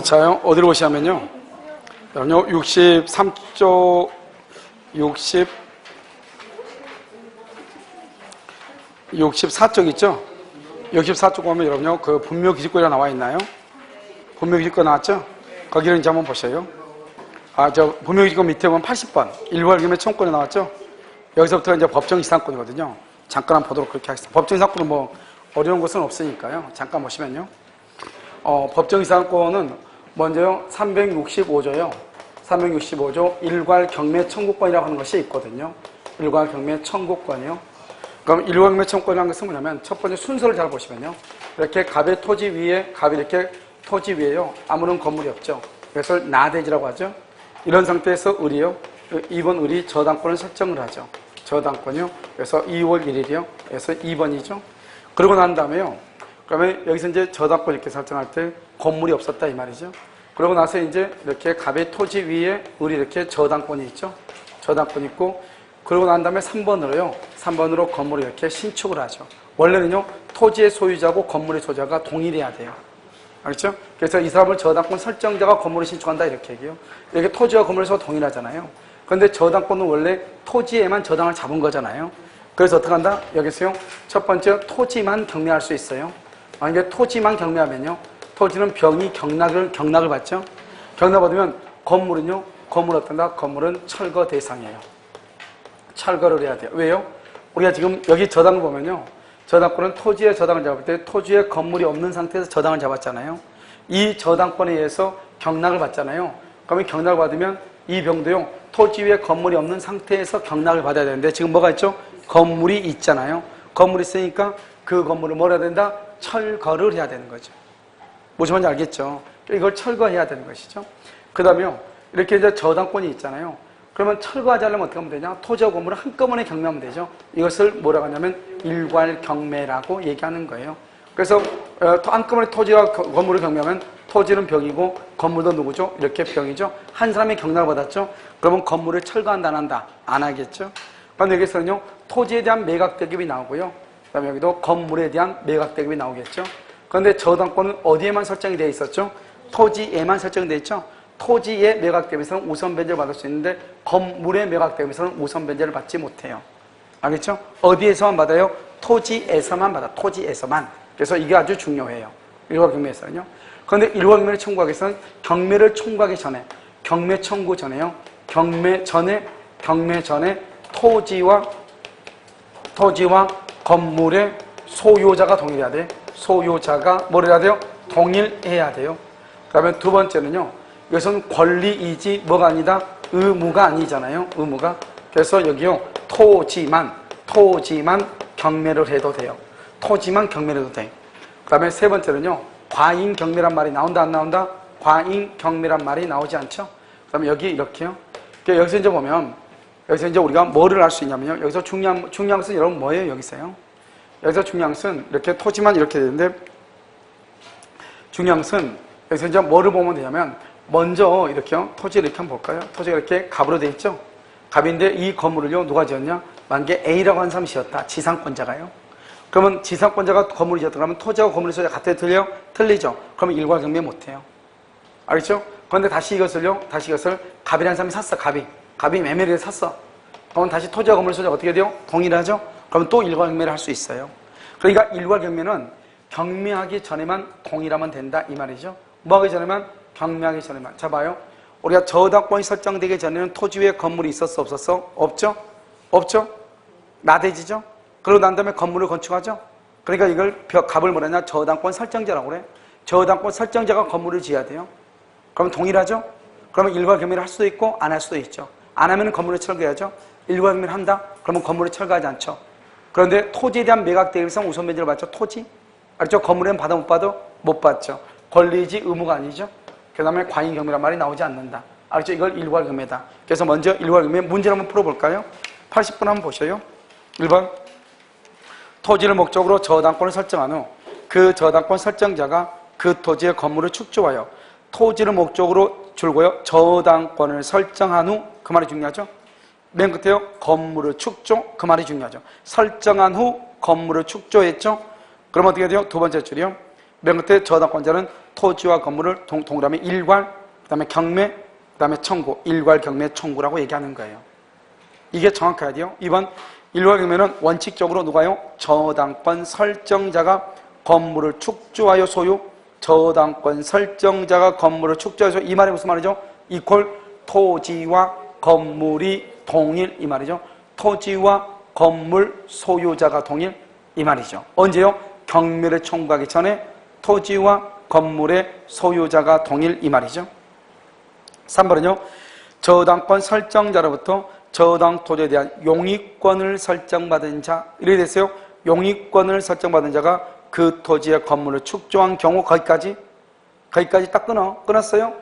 자, 어디로 오시냐면요. 여러분요, 63쪽, 64쪽 있죠? 64쪽 보면 여러분요, 그 분묘기지권이 나와 있나요? 분묘기지권 나왔죠? 거기를 이제 한번 보셔요. 분묘기지권 밑에 보면 80번, 일괄금의 청구권이 나왔죠? 여기서부터 이제 법정이상권이거든요. 잠깐 한번 보도록 그렇게 하겠습니다. 법정이상권은 뭐, 어려운 것은 없으니까요. 잠깐 보시면요. 법정이상권은 먼저요, 365조요. 365조 일괄 경매 청구권이라고 하는 것이 있거든요. 일괄 경매 청구권이요. 그럼 일괄 경매 청구권이라는 것은 뭐냐면 첫 번째 순서를 잘 보시면요. 이렇게 갑의 토지 위에, 갑이 이렇게 토지 위에요. 아무런 건물이 없죠. 그래서 나대지라고 하죠. 이런 상태에서 을이요. 2번 을이 저당권을 설정을 하죠. 저당권이요. 그래서 2월 1일이요. 그래서 2번이죠. 그러고 난 다음에요. 그러면 여기서 이제 저당권 이렇게 설정할 때 건물이 없었다 이 말이죠. 그러고 나서 이제 이렇게 갑의 토지 위에 을이 이렇게 저당권이 있죠. 저당권이 있고, 그러고 난 다음에 3번으로요. 3번으로 건물을 이렇게 신축을 하죠. 원래는요, 토지의 소유자고 건물의 소유자가 동일해야 돼요. 알겠죠? 그래서 이 사람을 저당권 설정자가 건물을 신축한다 이렇게 얘기해요. 이렇게 토지와 건물에서 동일하잖아요. 그런데 저당권은 원래 토지에만 저당을 잡은 거잖아요. 그래서 어떻게 한다? 여기서요. 첫 번째 토지만 경매할 수 있어요. 만약에 토지만 경매하면요. 토지는 병이 경락을 받죠. 경락 받으면 건물은요. 건물 어떤다? 건물은 철거 대상이에요. 철거를 해야 돼요. 왜요? 우리가 지금 여기 저당을 보면요. 저당권은 토지에 저당을 잡을 때 토지에 건물이 없는 상태에서 저당을 잡았잖아요. 이 저당권에 의해서 경락을 받잖아요. 그러면 경락을 받으면 이 병도요. 토지 위에 건물이 없는 상태에서 경락을 받아야 되는데 지금 뭐가 있죠? 건물이 있잖아요. 건물이 있으니까 그 건물을 뭐라 해야 된다? 철거를 해야 되는 거죠. 무슨 말인지 알겠죠? 이걸 철거해야 되는 것이죠. 그 다음에요. 이렇게 이제 저당권이 있잖아요. 그러면 철거하지 않으면 어떻게 하면 되냐? 토지와 건물을 한꺼번에 경매하면 되죠. 이것을 뭐라고 하냐면 일괄 경매라고 얘기하는 거예요. 그래서 한꺼번에 토지와 건물을 경매하면 토지는 병이고 건물도 누구죠? 이렇게 병이죠. 한 사람이 경락을 받았죠. 그러면 건물을 철거한다 안 한다? 안 하겠죠. 그럼 여기서는요. 토지에 대한 매각대급이 나오고요. 그 다음에 여기도 건물에 대한 매각대급이 나오겠죠. 그런데 저당권은 어디에만 설정이 되어 있었죠? 토지에만 설정되어 있죠. 토지의 매각대금에서는 우선 변제를 받을 수 있는데 건물의 매각대금에서는 우선 변제를 받지 못해요. 알겠죠? 어디에서만 받아요? 토지에서만 받아. 토지에서만. 그래서 이게 아주 중요해요. 일괄 경매에서는요. 그런데 일괄 경매를 청구하기 위해서는 경매를 청구하기 전에, 경매 청구 전에요. 경매 전에 토지와 건물의 소유자가 동일해야 돼. 소유자가 뭘 해야 돼요? 동일해야 돼요. 그러면 두 번째는요. 이것은 권리이지 뭐가 아니다? 의무가 아니잖아요. 의무가. 그래서 여기요. 토지만 경매를 해도 돼요. 토지만 경매를 해도 돼. 그 다음에 세 번째는요. 과잉 경매란 말이 나온다 안 나온다? 과잉 경매란 말이 나오지 않죠? 그 다음에 여기 이렇게요. 여기서 이제 보면 여기서 이제 우리가 뭐를 알 수 있냐면요. 여기서 중요한 것은 여러분 뭐예요? 여기서요. 여기서 중요한 것은 이렇게 토지만 이렇게 되는데 중요한 것은 여기서 이제 뭐를 보면 되냐면 먼저 이렇게요. 토지를 이렇게 한번 볼까요? 토지가 이렇게 갑으로 돼 있죠? 갑인데 이 건물을요. 누가 지었냐? 만약에 A라고 하는 사람이 지었다. 지상권자가요. 그러면 지상권자가 건물을 지었다. 그러면 토지하고 건물의 소유가 같아요? 틀려요? 틀리죠? 그러면 일괄 경매 못해요. 알겠죠? 그런데 다시 이것을 갑이라는 사람이 샀어. 갑이 매매를 샀어. 그러면 다시 토지와 건물의 소유가 어떻게 돼요? 동일하죠? 그러면 또 일괄 경매를 할 수 있어요. 그러니까 일괄 경매는 경매하기 전에만 동일하면 된다 이 말이죠. 뭐 하기 전에만? 경매하기 전에만. 자 봐요. 우리가 저당권이 설정되기 전에는 토지 위에 건물이 있었어 없었어? 없죠? 없죠? 나대지죠? 그러고 난 다음에 건물을 건축하죠? 그러니까 이걸 갑을 뭐라냐? 저당권 설정자라고 그래. 저당권 설정자가 건물을 지어야 돼요. 그러면 동일하죠? 그러면 일괄 경매를 할 수도 있고 안 할 수도 있죠. 안 하면 건물을 철거해야죠. 일괄 경매를 한다? 그러면 건물을 철거하지 않죠. 그런데 토지에 대한 매각 대금성 우선 변제를 받죠. 토지. 알죠? 건물에는 받아 못 받아? 못 받죠. 권리이지 의무가 아니죠. 그 다음에 과잉 경매란 말이 나오지 않는다. 알죠? 이걸 일괄 경매다. 그래서 먼저 일괄 경매 문제를 한번 풀어볼까요? 80분 한번 보셔요. 1번 토지를 목적으로 저당권을 설정한 후 그 저당권 설정자가 그 토지의 건물을 축조하여 토지를 목적으로 줄고요. 저당권을 설정한 후 그 말이 중요하죠. 맨 끝에요. 건물을 축조. 그 말이 중요하죠. 설정한 후 건물을 축조했죠. 그럼 어떻게 돼요? 두 번째 줄이요. 맨 끝에 저당권자는 토지와 건물을 동그라미 일괄, 그 다음에 경매, 그 다음에 청구, 일괄 경매 청구라고 얘기하는 거예요. 이게 정확해야 돼요. 이번 일괄 경매는 원칙적으로 누가요? 저당권 설정자가 건물을 축조하여 소유, 저당권 설정자가 건물을 축조하여 소유. 이 말이 무슨 말이죠? 이퀄 토지와 건물이 동일 이 말이죠. 토지와 건물 소유자가 동일 이 말이죠. 언제요? 경매를 청구하기 전에 토지와 건물의 소유자가 동일 이 말이죠. 3번은요. 저당권 설정자로부터 저당 토지에 대한 용익권을 설정받은 자. 이렇게 됐어요. 용익권을 설정받은 자가 그 토지의 건물을 축조한 경우 거기까지 딱 끊었어요.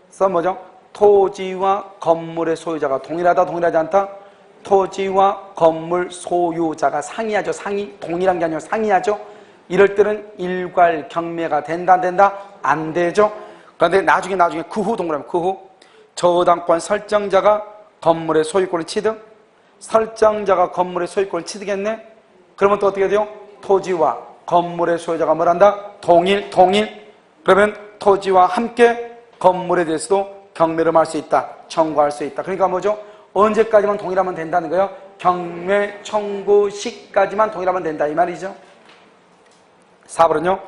그래서 뭐죠? 토지와 건물의 소유자가 동일하다, 동일하지 않다? 토지와 건물 소유자가 상이하죠. 상이. 동일한 게 아니라 상이하죠. 이럴 때는 일괄 경매가 된다, 안 된다? 안 되죠. 그런데 나중에 그 후 동그라미 그 후 저당권 설정자가 건물의 소유권을 취득, 설정자가 건물의 소유권을 취득했네. 그러면 또 어떻게 돼요? 토지와 건물의 소유자가 뭘한다? 동일. 그러면 토지와 함께 건물에 대해서도 경매를 할 수 있다, 청구할 수 있다. 그러니까 뭐죠? 언제까지만 동일하면 된다는 거예요? 경매 청구 시까지만 동일하면 된다 이 말이죠. 4번은요.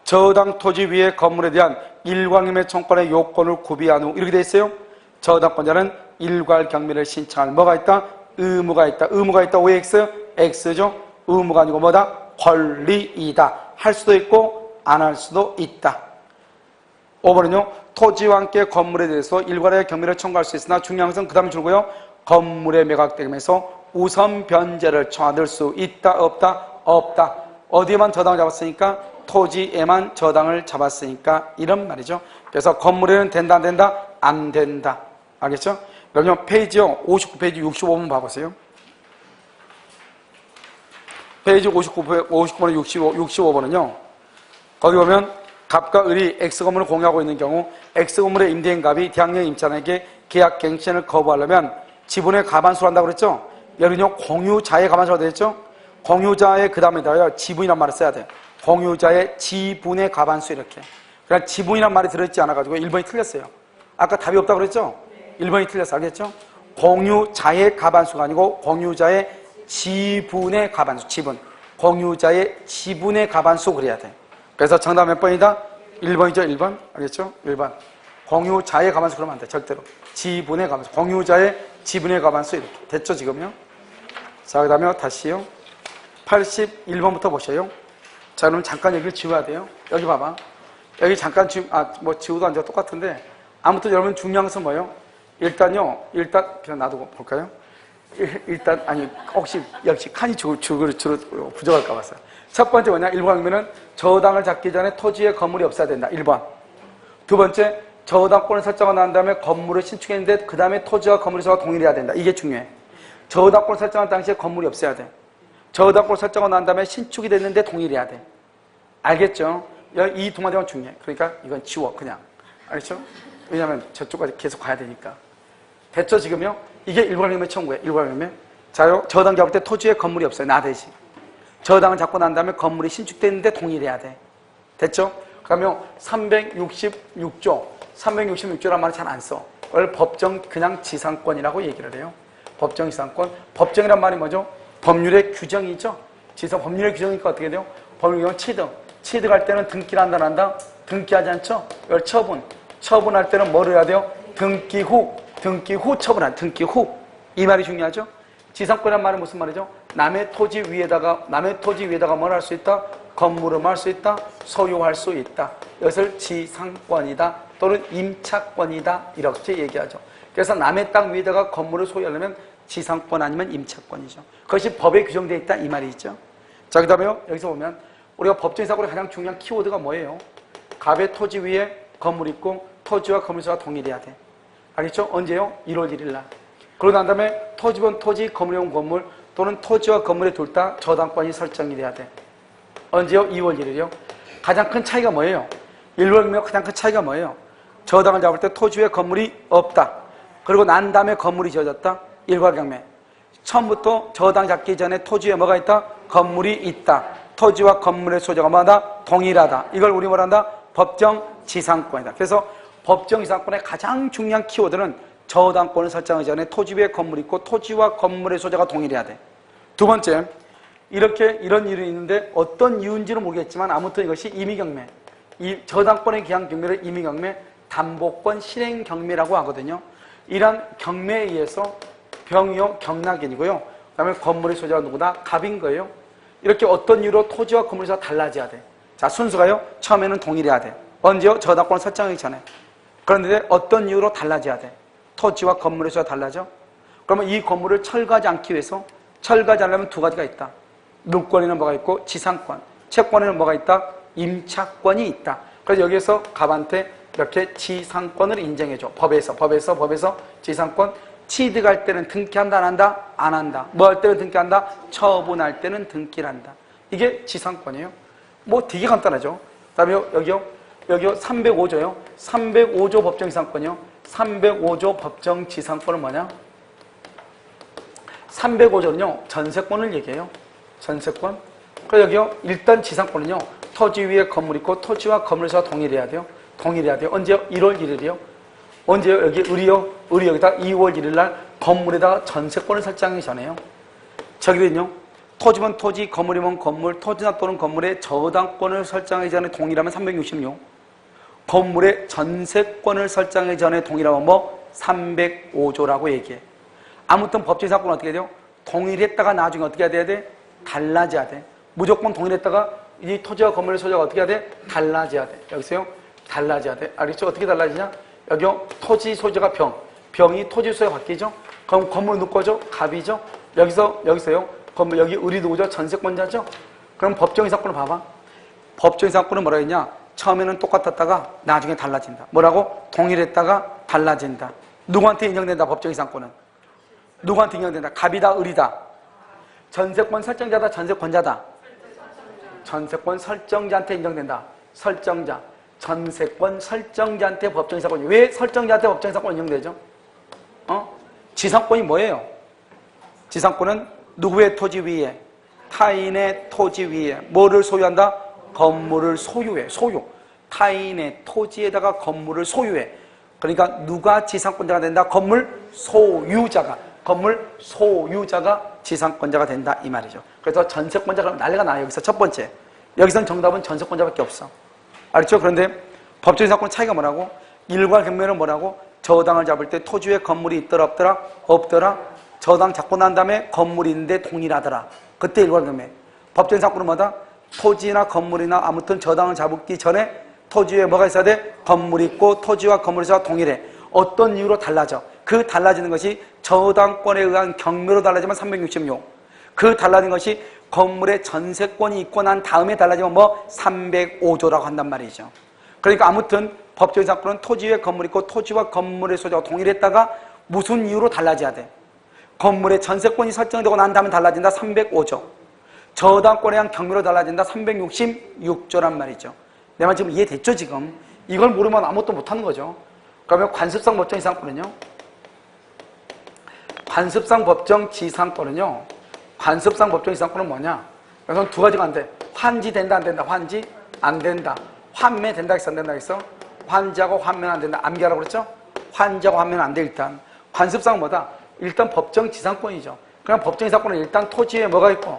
저당 토지 위의 건물에 대한 일괄 경매 청구권의 요건을 구비한 후 이렇게 돼 있어요. 저당권자는 일괄 경매를 신청할 뭐가 있다? 의무가 있다. 의무가 있다. OX? X죠. 의무가 아니고 뭐다? 권리이다. 할 수도 있고 안 할 수도 있다. 5번은요. 토지와 함께 건물에 대해서 일괄의 경매를 청구할 수 있으나 중요한 것은 그 다음에 줄고요. 건물의 매각되면서 우선 변제를 청할 수 있다, 없다? 없다. 어디에만 저당을 잡았으니까? 토지에만 저당을 잡았으니까 이런 말이죠. 그래서 건물에는 된다, 안 된다? 안 된다. 알겠죠? 그럼요. 페이지요. 59페이지 65번 봐보세요. 페이지 59번에 65번은요. 거기 보면 갑과 을이 X건물을 공유하고 있는 경우 X건물의 임대인갑이 대학령 임차인에게 계약 갱신을 거부하려면 지분의 과반수를 한다고 그랬죠? 여기는요. 공유자의 과반수가 되겠죠? 공유자의 그 다음에다가요. 지분이란 말을 써야 돼요. 공유자의 지분의 과반수 이렇게. 그냥 지분이란 말이 들어있지 않아가지고 1번이 틀렸어요. 아까 답이 없다고 그랬죠? 1번이 틀렸어. 알겠죠? 공유자의 과반수가 아니고 공유자의 지분의 과반수. 지분. 공유자의 지분의 과반수 그래야 돼. 그래서 정답 몇 번이다? 1번이죠. 1번. 알겠죠? 1번. 공유자의 과반수 그러면 안 돼. 절대로. 지분의 과반수. 공유자의 지분의 과반수 이렇게. 됐죠? 지금요? 자, 그 다음에 다시요. 81번부터 보셔요. 자, 그럼 잠깐 여기를 지워야 돼요. 여기 봐봐. 여기 잠깐 지우도 안 지워 똑같은데 아무튼 여러분 중요한 것은 뭐예요? 일단 그냥 놔두고 볼까요? 일단 혹시 역시 칸이 부족할까 봐서요. 첫 번째 뭐냐? 1번 경매는 저당을 잡기 전에 토지에 건물이 없어야 된다. 1번. 두 번째, 저당권을 설정하고 난 다음에 건물을 신축했는데 그 다음에 토지와 건물에서 동일해야 된다. 이게 중요해. 저당권을 설정한 당시에 건물이 없어야 돼. 저당권을 설정하고 난 다음에 신축이 됐는데 동일해야 돼. 알겠죠? 이 두 마디가 중요해. 그러니까 이건 지워 그냥. 알겠죠? 왜냐면 저쪽까지 계속 가야 되니까. 됐죠 지금요? 이게 일괄 경매 청구예요. 일괄 경매. 자요. 저당 잡을 때 토지에 건물이 없어요. 나 대신. 저당을 잡고 난 다음에 건물이 신축됐는데 동일해야 돼. 됐죠? 그러면 366조. 366조란 말을 잘 안 써. 그걸 법정 그냥 지상권이라고 얘기를 해요. 법정 지상권. 법정이란 말이 뭐죠? 법률의 규정이죠. 법률의 규정이니까 어떻게 돼요? 법률의 규정은 취득. 취득할 때는 등기를 한다, 안 한다? 등기하지 않죠? 이걸 처분. 처분할 때는 뭐를 해야 돼요? 등기 후 처분한, 등기 후. 이 말이 중요하죠? 지상권이란 말은 무슨 말이죠? 남의 토지 위에다가 뭘 할 수 있다? 건물을 할 수 있다? 소유할 수 있다. 이것을 지상권이다. 또는 임차권이다. 이렇게 얘기하죠. 그래서 남의 땅 위에다가 건물을 소유하려면 지상권 아니면 임차권이죠. 그것이 법에 규정되어 있다. 이 말이 있죠. 자, 그 다음에요. 여기서 보면 우리가 법정에서 가장 중요한 키워드가 뭐예요? 갑의 토지 위에 건물이 있고 토지와 건물수가 동일해야 돼. 알겠죠? 언제요? 1월 1일 날. 그러고 난 다음에 토지본 토지, 건물용 건물 또는 토지와 건물에 둘 다 저당권이 설정이 돼야 돼. 언제요? 2월 1일이요. 가장 큰 차이가 뭐예요? 1월 경매와 가장 큰 차이가 뭐예요? 저당을 잡을 때 토지 위에 건물이 없다. 그리고 난 다음에 건물이 지어졌다. 일괄 경매. 처음부터 저당 잡기 전에 토지에 뭐가 있다? 건물이 있다. 토지와 건물의 소유자가 뭐다? 동일하다. 이걸 우리 뭐란다? 법정지상권이다. 그래서 법정지상권의 가장 중요한 키워드는 저당권을 설정하기 전에 토지 위에 건물이 있고 토지와 건물의 소재가 동일해야 돼. 두 번째, 이런 일이 있는데 어떤 이유인지는 모르겠지만 아무튼 이것이 임의경매, 이 저당권에 기한 경매를 임의경매, 담보권 실행 경매라고 하거든요. 이러한 경매에 의해서 병이요 경락인이고요. 그다음에 건물의 소재가 누구다? 갑인 거예요. 이렇게 어떤 이유로 토지와 건물에서 달라져야 돼. 자, 순서가요. 처음에는 동일해야 돼. 언제요? 저당권을 설정하기 전에. 그런데 어떤 이유로 달라져야 돼. 토지와 건물의 소재가 달라져. 그러면 이 건물을 철거하지 않기 위해서 철거하지 않으려면 두 가지가 있다. 물권에는 뭐가 있고 지상권. 채권에는 뭐가 있다? 임차권이 있다. 그래서 여기에서 갑한테 이렇게 지상권을 인정해줘. 법에서 지상권. 취득할 때는 등기한다, 안 한다? 안 한다. 뭐 할 때는 등기한다? 처분할 때는 등기를 한다. 이게 지상권이에요. 뭐 되게 간단하죠. 그 다음에 여기요 305조요. 305조 법정지상권이요. 305조 법정지상권은 뭐냐? 305조는요, 전세권을 얘기해요. 전세권. 그래서 여기요, 일단 지상권은요, 토지 위에 건물 있고 토지와 건물에서 동일해야 돼요. 동일해야 돼요. 언제요? 1월 1일이요. 언제요? 여기 을이 여기다 2월 1일 날 건물에다가 전세권을 설정하기 전에요. 저기는요, 토지면 토지, 건물이면 건물, 토지나 또는 건물에 저당권을 설정하기 전에 동일하면 366. 건물의 전세권을 설정하기 전에 동일하면 뭐? 305조라고 얘기해. 아무튼 법정지상권은 어떻게 돼요? 동일했다가 나중에 어떻게 해야 돼? 달라져야 돼. 무조건 동일했다가 이 토지와 건물의 소재가 어떻게 해야 돼? 달라져야 돼. 여기서요? 달라져야 돼. 알겠죠? 어떻게 달라지냐? 여기요, 토지 소재가 병이 토지 소재가 바뀌죠? 그럼 건물 누구죠? 갑이죠? 여기서요, 건물, 여기 을이 누구죠? 전세권자죠? 그럼 법정지상권을 봐봐. 법정지상권은 뭐라 했냐? 처음에는 똑같았다가 나중에 달라진다. 뭐라고? 동일했다가 달라진다. 누구한테 인정된다, 법정지상권은? 누구한테 인정된다? 갑이다, 을이다? 전세권 설정자다, 전세권자다? 전세권 설정자한테 인정된다. 설정자. 전세권 설정자한테 법정지상권이. 왜 설정자한테 법정지상권이 인정되죠? 지상권이 뭐예요? 지상권은 누구의 토지 위에? 타인의 토지 위에 뭐를 소유한다? 건물을 소유해. 소유. 타인의 토지에다가 건물을 소유해. 그러니까 누가 지상권자가 된다? 건물 소유자가. 건물 소유자가 지상권자가 된다 이 말이죠. 그래서 전세권자가 난리가 나요. 여기서 첫 번째. 여기선 정답은 전세권자밖에 없어. 알겠죠? 그런데 법정지상권 차이가 뭐라고? 일괄 경매는 뭐라고? 저당을 잡을 때 토지 위에 건물이 있더라 없더라? 없더라? 저당 잡고 난 다음에 건물이 있는데 동일하더라. 그때 일괄 경매. 법정지상권은 뭐다? 토지나 건물이나 아무튼 저당을 잡기 전에 토지 위에 뭐가 있어야 돼? 건물이 있고 토지와 건물에서 동일해. 어떤 이유로 달라져? 그 달라지는 것이 저당권에 의한 경매로 달라지면 366. 그 달라진 것이 건물에 전세권이 있고 난 다음에 달라지면 뭐? 305조라고 한단 말이죠. 그러니까 아무튼 법정지상권은 토지 위에 건물이 있고 토지와 건물의 소재가 동일했다가 무슨 이유로 달라져야 돼? 건물에 전세권이 설정되고 난 다음에 달라진다. 305조. 저당권에 의한 경매로 달라진다. 366조란 말이죠. 내 말 지금 이해됐죠 지금? 이걸 모르면 아무것도 못하는 거죠. 그러면 관습상 법정지상권은요? 관습상 법정지상권은요? 관습상 법정지상권은 뭐냐? 그래서 두 가지가 안 돼. 환지 된다 안 된다? 환지 안 된다. 환매 된다 했어 안 된다 했어? 환지하고 환매는 안 된다. 암기하라고 그랬죠? 환지하고 환매는 안 돼 일단. 관습상 뭐다? 일단 법정지상권이죠. 그럼 법정지상권은 일단 토지에 뭐가 있고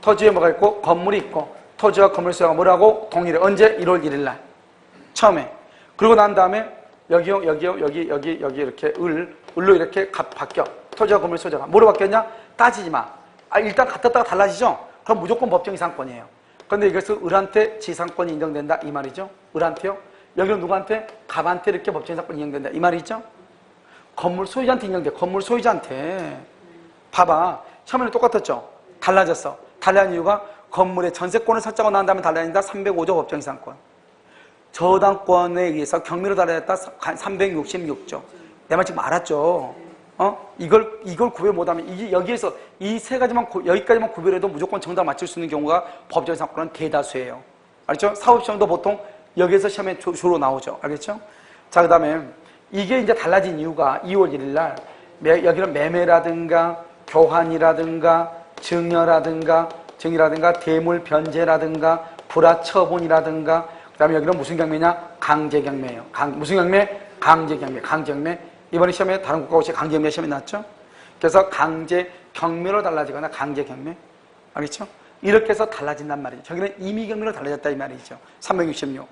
토지에 뭐가 있고 건물이 있고 토지와 건물 수요가 뭐라고? 동일해. 언제? 1월 1일 날. 처음에. 그리고 난 다음에 여기 이렇게 을로 이렇게 바뀌어. 토지와 건물 소재가. 뭐로 바뀌었냐? 따지지 마. 일단 같았다가 달라지죠? 그럼 무조건 법정지상권이에요. 그런데 이것은 을한테 지상권이 인정된다 이 말이죠. 을한테요. 여기는 누구한테? 갑한테 이렇게 법정지상권이 인정된다 이 말이죠. 건물 소유자한테 인정돼. 건물 소유자한테. 봐봐. 처음에는 똑같았죠? 달라졌어. 달라진 이유가 건물의 전세권을 설정하고 난 다음에 달라진다. 305조 법정지상권. 저당권에 의해서 경매로 달라졌다. 366조. 내 말 지금 알았죠? 이걸 구별 못하면 여기에서 이 세 가지만 여기까지만 구별해도 무조건 정답 맞출 수 있는 경우가 법정지상권은 대다수예요. 알겠죠? 사법시험도 보통 여기에서 시험에 주로 나오죠. 알겠죠? 자, 그다음에 이게 이제 달라진 이유가 2월 1일 날 여기는 매매라든가 교환이라든가 증여라든가 대물 변제라든가 불화처분이라든가, 그 다음에 여기는 무슨 경매냐? 강제경매예요. 무슨 경매? 강제경매. 강제경매. 이번에 시험에 다른 국가고시 강제경매 시험에 나왔죠? 그래서 강제경매로 달라지거나 강제경매. 알겠죠? 이렇게 해서 달라진단 말이죠. 저기는 임의경매로 달라졌다 이 말이죠. 366.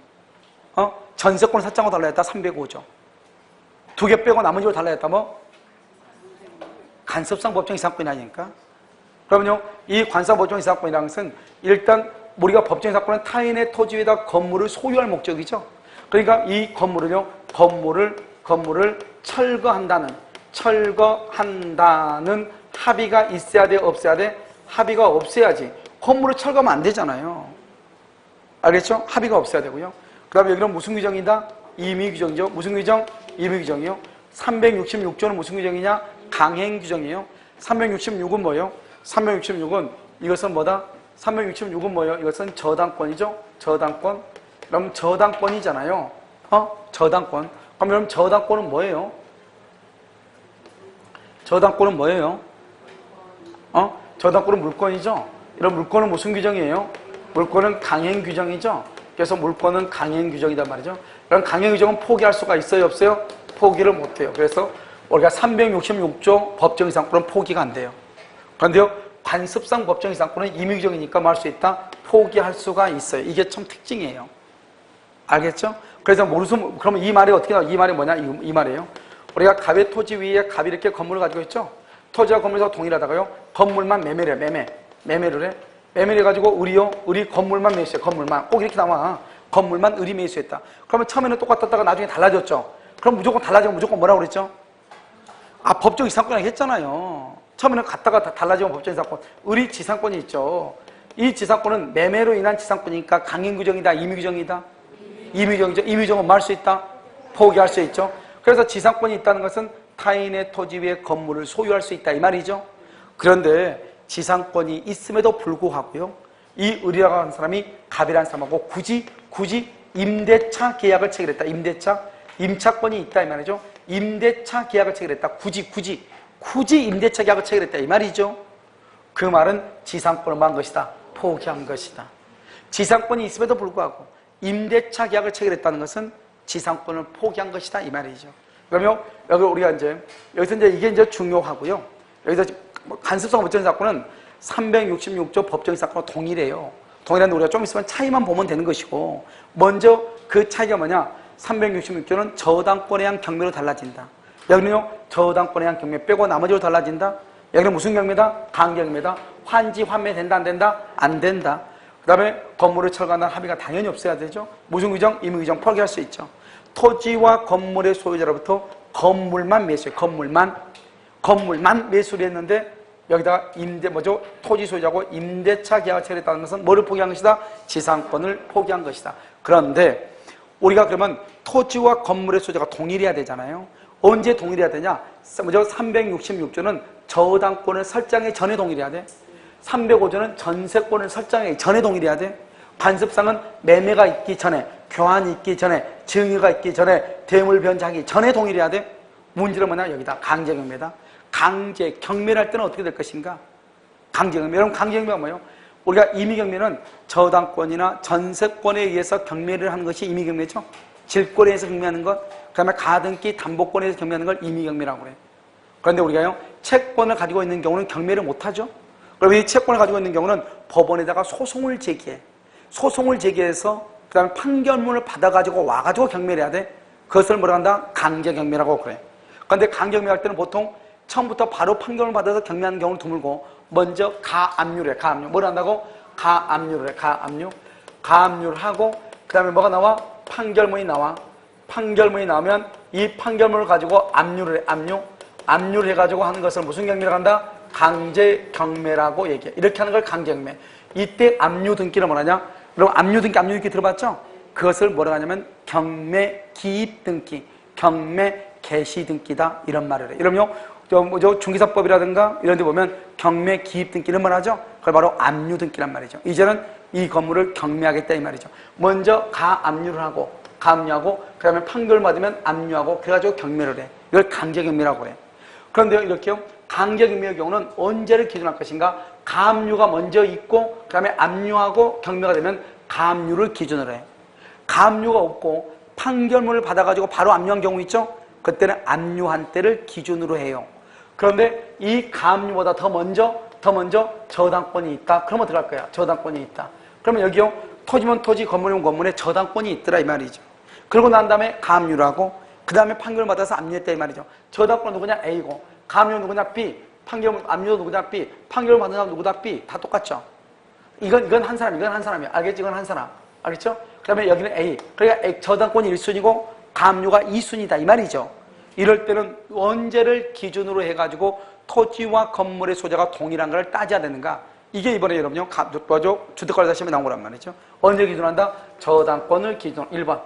전세권 사장으로 달라졌다 305조. 두 개 빼고 나머지로 달라졌다 뭐? 간섭상 법정 이상권이 아니니까. 그러면요, 이 관상 법정 이상권이라는 것은 일단 우리가 법정 이상권은 타인의 토지 위에다 건물을 소유할 목적이죠. 그러니까 이 건물을요, 건물을 철거한다는 합의가 있어야 돼, 없어야 돼? 합의가 없어야지. 건물을 철거하면 안 되잖아요. 알겠죠? 합의가 없어야 되고요. 그 다음에 여기는 무슨 규정이다? 임의규정이죠. 무슨 규정? 임의규정이요. 366조는 무슨 규정이냐? 강행규정이에요. 366은 뭐예요? 366은 이것은 뭐다? 366은 뭐예요? 이것은 저당권이죠. 저당권. 그럼 저당권이잖아요. 저당권. 그럼 저당권은 뭐예요? 저당권은 뭐예요? 저당권은 물권이죠. 이런 물권은 무슨 규정이에요? 물권은 강행 규정이죠. 그래서 물권은 강행 규정이란 말이죠. 그럼 강행 규정은 포기할 수가 있어요, 없어요? 포기를 못 해요. 그래서 우리가 366조 법정 이상권은 포기가 안 돼요. 그런데요, 관습상 법정 이상권은 임의 규정이니까 뭐 할 수 있다? 포기할 수가 있어요. 이게 참 특징이에요. 알겠죠? 그래서 그러면 이 말이 어떻게 나와? 이 말이 뭐냐? 이 말이에요. 우리가 갑의 토지 위에 갑이 이렇게 건물을 가지고 있죠? 토지와 건물에서 동일하다가요, 건물만 매매를 해, 매매를 해. 매매를 해가지고 우리 건물만 매수해, 건물만. 꼭 이렇게 나와. 건물만 의리 매수했다. 그러면 처음에는 똑같았다가 나중에 달라졌죠? 그럼 무조건 달라지면 무조건 뭐라고 그랬죠? 법정 이상권이라고 했잖아요. 처음에는 갔다가 달라지면 법정 이상권. 의리 지상권이 있죠. 이 지상권은 매매로 인한 지상권이니까 강행규정이다, 임의규정이다? 임의규정이죠. 임의규정은 뭐 할 수 있다? 포기할 수 있죠. 그래서 지상권이 있다는 것은 타인의 토지 위에 건물을 소유할 수 있다 이 말이죠. 그런데 지상권이 있음에도 불구하고요, 이 의리라고 하는 사람이 갑이라는 사람하고 굳이 임대차 계약을 체결했다. 임차권이 있다 이 말이죠. 임대차 계약을 체결했다. 굳이 임대차 계약을 체결했다 이 말이죠. 그 말은 지상권을 뭐 한 것이다? 포기한 것이다. 지상권이 있음에도 불구하고 임대차 계약을 체결했다는 것은 지상권을 포기한 것이다 이 말이죠. 그러면 여기 우리가 여기서 이게 이제 중요하고요. 여기서 간섭상 법정 이상권은 366조 법정 이상권과 동일해요. 동일한데 우리가 좀 있으면 차이만 보면 되는 것이고, 먼저 그 차이가 뭐냐? 366조는 저당권에 의한 경매로 달라진다. 여기는요, 저당권에 의한 경매 빼고 나머지로 달라진다. 여기는 무슨 경매다? 강경매다. 환지 환매 된다 안 된다? 안 된다. 그 다음에 건물을 철거하는 합의가 당연히 없어야 되죠. 무슨 규정? 임의규정 포기할 수 있죠. 토지와 건물의 소유자로부터 건물만 매수해. 건물만 매수를 했는데 여기다가 토지 소유자고 임대차 계약을 체결했다는 것은 뭐를 포기한 것이다? 지상권을 포기한 것이다. 그런데 우리가 그러면 토지와 건물의 소유자가 동일해야 되잖아요. 언제 동일해야 되냐? 366조는 저당권을 설정하기 전에 동일해야 돼. 305조는 전세권을 설정하기 전에 동일해야 돼. 관습상은 매매가 있기 전에, 교환이 있기 전에, 증여가 있기 전에, 대물 변제하기 전에 동일해야 돼. 문제는 뭐냐? 여기다 강제경매다. 강제경매를 할 때는 어떻게 될 것인가? 강제경매. 여러분 강제경매가 뭐예요? 우리가 임의경매는 저당권이나 전세권에 의해서 경매를 하는 것이 임의경매죠. 질권에 의해서 경매하는 것, 그 다음에 가등기 담보권에 의해서 경매하는 걸 임의경매라고 그래요. 그런데 우리가요, 채권을 가지고 있는 경우는 경매를 못하죠. 그럼 이 채권을 가지고 있는 경우는 법원에다가 소송을 제기해. 소송을 제기해서 그 다음에 판결문을 받아가지고 와가지고 경매를 해야 돼. 그것을 뭐라 한다? 강제경매라고 그래. 그런데 강제경매할 때는 보통 처음부터 바로 판결을 받아서 경매하는 경우는 드물고, 먼저 가압류를 해. 가압류. 뭘 한다고? 가압류를 해. 가압류를 하고, 그 다음에 뭐가 나와? 판결문이 나와. 판결문이 나오면 이 판결문을 가지고 압류를 해. 압류를 해가지고 하는 것을 무슨 경매라고 한다? 강제경매라고 얘기해. 이렇게 하는 걸 강제경매. 이때 압류 등기를 뭐라냐? 여러분 압류 등기 들어봤죠? 그것을 뭐라고 하냐면 경매 기입 등기, 경매 개시 등기다 이런 말을 해. 이러면요, 중개사법이라든가 이런 데 보면 경매 기입 등기는 뭘 하죠? 그걸 바로 압류 등기란 말이죠. 이제는 이 건물을 경매하겠다 이 말이죠. 먼저 가압류를 하고, 그 다음에 판결을 받으면 압류하고, 그래가지고 경매를 해. 이걸 강제경매라고 해. 그런데요, 이렇게요, 강제경매의 경우는 언제를 기준할 것인가? 가압류가 먼저 있고, 그 다음에 압류하고 경매가 되면 가압류를 기준으로 해. 가압류가 없고 판결문을 받아가지고 바로 압류한 경우 있죠? 그때는 압류한 때를 기준으로 해요. 그런데 이 가압류보다 더 먼저 저당권이 있다. 그러면 들어갈 거야. 저당권이 있다. 그러면 여기요. 토지면 토지, 건물이면 건물에 저당권이 있더라 이 말이죠. 그러고 난 다음에 가압류라고 그 다음에 판결을 받아서 압류했다 이 말이죠. 저당권 누구냐? A고 가압류 누구냐? B. 판결 압류 누구냐? B. 판결을 받은 사람 누구다? B. 다 똑같죠. 이건 한 사람, 이건 한 사람이야. 알겠지? 이건 한 사람. 알겠죠? 그 다음에 여기는 A. 그러니까 저당권이 1순위고 가압류가 2순위다 이 말이죠. 이럴 때는 언제를 기준으로 해가지고 토지와 건물의 소재가 동일한 걸 따져야 되는가? 이게 이번에 여러분요, 주택관리사 시험에 나온 거란 말이죠. 언제 기준한다? 저당권을 기준으로. 1번.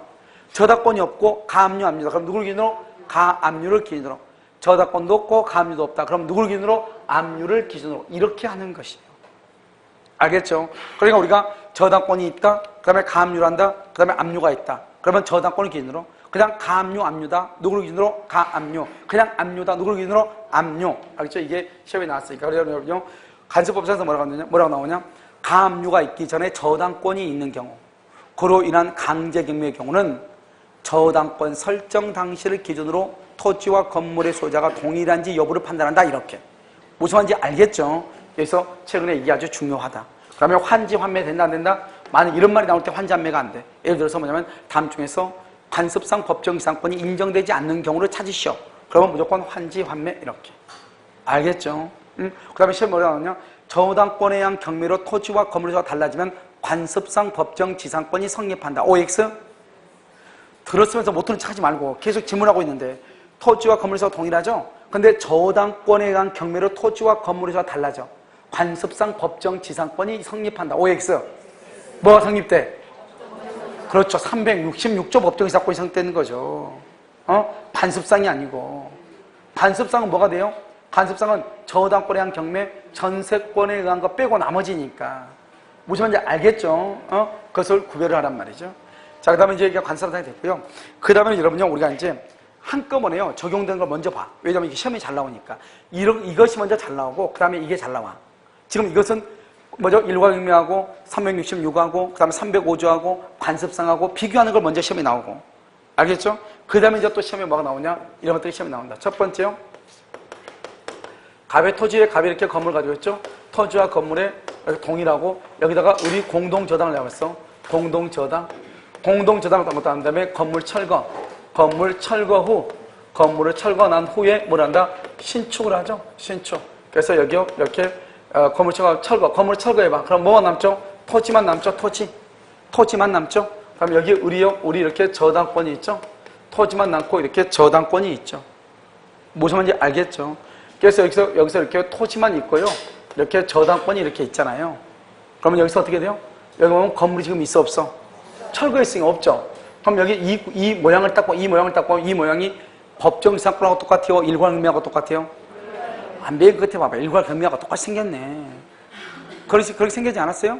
저당권이 없고 가압류, 압류다. 그럼 누구를 기준으로? 가압류를 기준으로. 저당권도 없고 가압류도 없다. 그럼 누구를 기준으로? 압류를 기준으로. 이렇게 하는 것이에요. 알겠죠? 그러니까 우리가 저당권이 있다. 그 다음에 가압류를 한다. 그 다음에 압류가 있다. 그러면 저당권을 기준으로. 그냥 가압류, 압류다. 누구를 기준으로? 가압류. 그냥 압류다. 누구를 기준으로? 압류. 알겠죠? 이게 시험에 나왔으니까. 그래서 여러분요, 간섭법상에서 뭐라고 나오냐? 가압류가 있기 전에 저당권이 있는 경우, 그로 인한 강제경매의 경우는 저당권 설정 당시를 기준으로 토지와 건물의 소재가 동일한지 여부를 판단한다. 이렇게. 무슨 말인지 알겠죠? 그래서 최근에 이게 아주 중요하다. 그 다음에 환지 환매 된다 안 된다? 만약 이런 말이 나올 때 환지 환매가 안 돼. 예를 들어서 뭐냐면 다음 중에서 관습상 법정 이상권이 인정되지 않는 경우를 찾으시오. 그러면 무조건 환지 환매 이렇게. 알겠죠? 그 다음에 시험 뭐라고 하느냐? 저당권에 의한 경매로 토지와 건물에서 달라지면 관습상 법정 지상권이 성립한다. OX? 들었으면서 못 듣는 척 하지 말고 계속 질문하고 있는데 토지와 건물에서 동일하죠? 근데 저당권에 의한 경매로 토지와 건물에서 달라져. 관습상 법정 지상권이 성립한다. OX? 뭐가 성립돼? 그렇죠. 366조 법정 지상권이 성립되는 거죠. 반습상이 아니고. 반습상은 뭐가 돼요? 관습상은 저당권에 의한 경매, 전세권에 의한 거 빼고 나머지니까. 무슨 말인지 알겠죠? 그것을 구별을 하란 말이죠. 자, 그 다음에 이제 관습상이 됐고요. 그 다음에 여러분요, 우리가 이제 한꺼번에요, 적용된 걸 먼저 봐. 왜냐면 이게 시험이 잘 나오니까. 이것이 먼저 잘 나오고, 그 다음에 이게 잘 나와. 지금 이것은 뭐죠? 일괄경매하고, 366하고, 그 다음에 305조하고, 관습상하고, 비교하는 걸 먼저 시험에 나오고. 알겠죠? 그 다음에 이제 또 시험에 뭐가 나오냐? 이런 것들이 시험에 나온다. 첫 번째요. 갑의 토지에 갑이 이렇게 건물 가지고 있죠? 토지와 건물에 동일하고 여기다가 우리 공동저당을 내봤어. 공동저당. 공동저당을 한 다음에 건물 철거. 건물 철거 후, 건물을 철거한 후에 뭘 한다? 신축을 하죠. 신축. 그래서 여기요, 이렇게 건물 철거. 건물 철거해봐. 그럼 뭐가 남죠? 토지만 남죠. 토지만 남죠. 그럼 여기 우리 이렇게 저당권이 있죠? 토지만 남고 이렇게 저당권이 있죠. 무슨 말인지 알겠죠? 그래서 여기서 이렇게 토지만 있고요. 이렇게 저당권이 이렇게 있잖아요. 그러면 여기서 어떻게 돼요? 여기 보면 건물이 지금 있어, 없어? 철거했으니까 없죠. 그럼 여기 이 모양을 닦고, 이 모양이 법정 이상권하고 똑같아요? 일괄경매하고 똑같아요? 안 돼, 끝에 봐봐. 일괄경매하고 똑같이 생겼네. 그렇게 생기지 않았어요?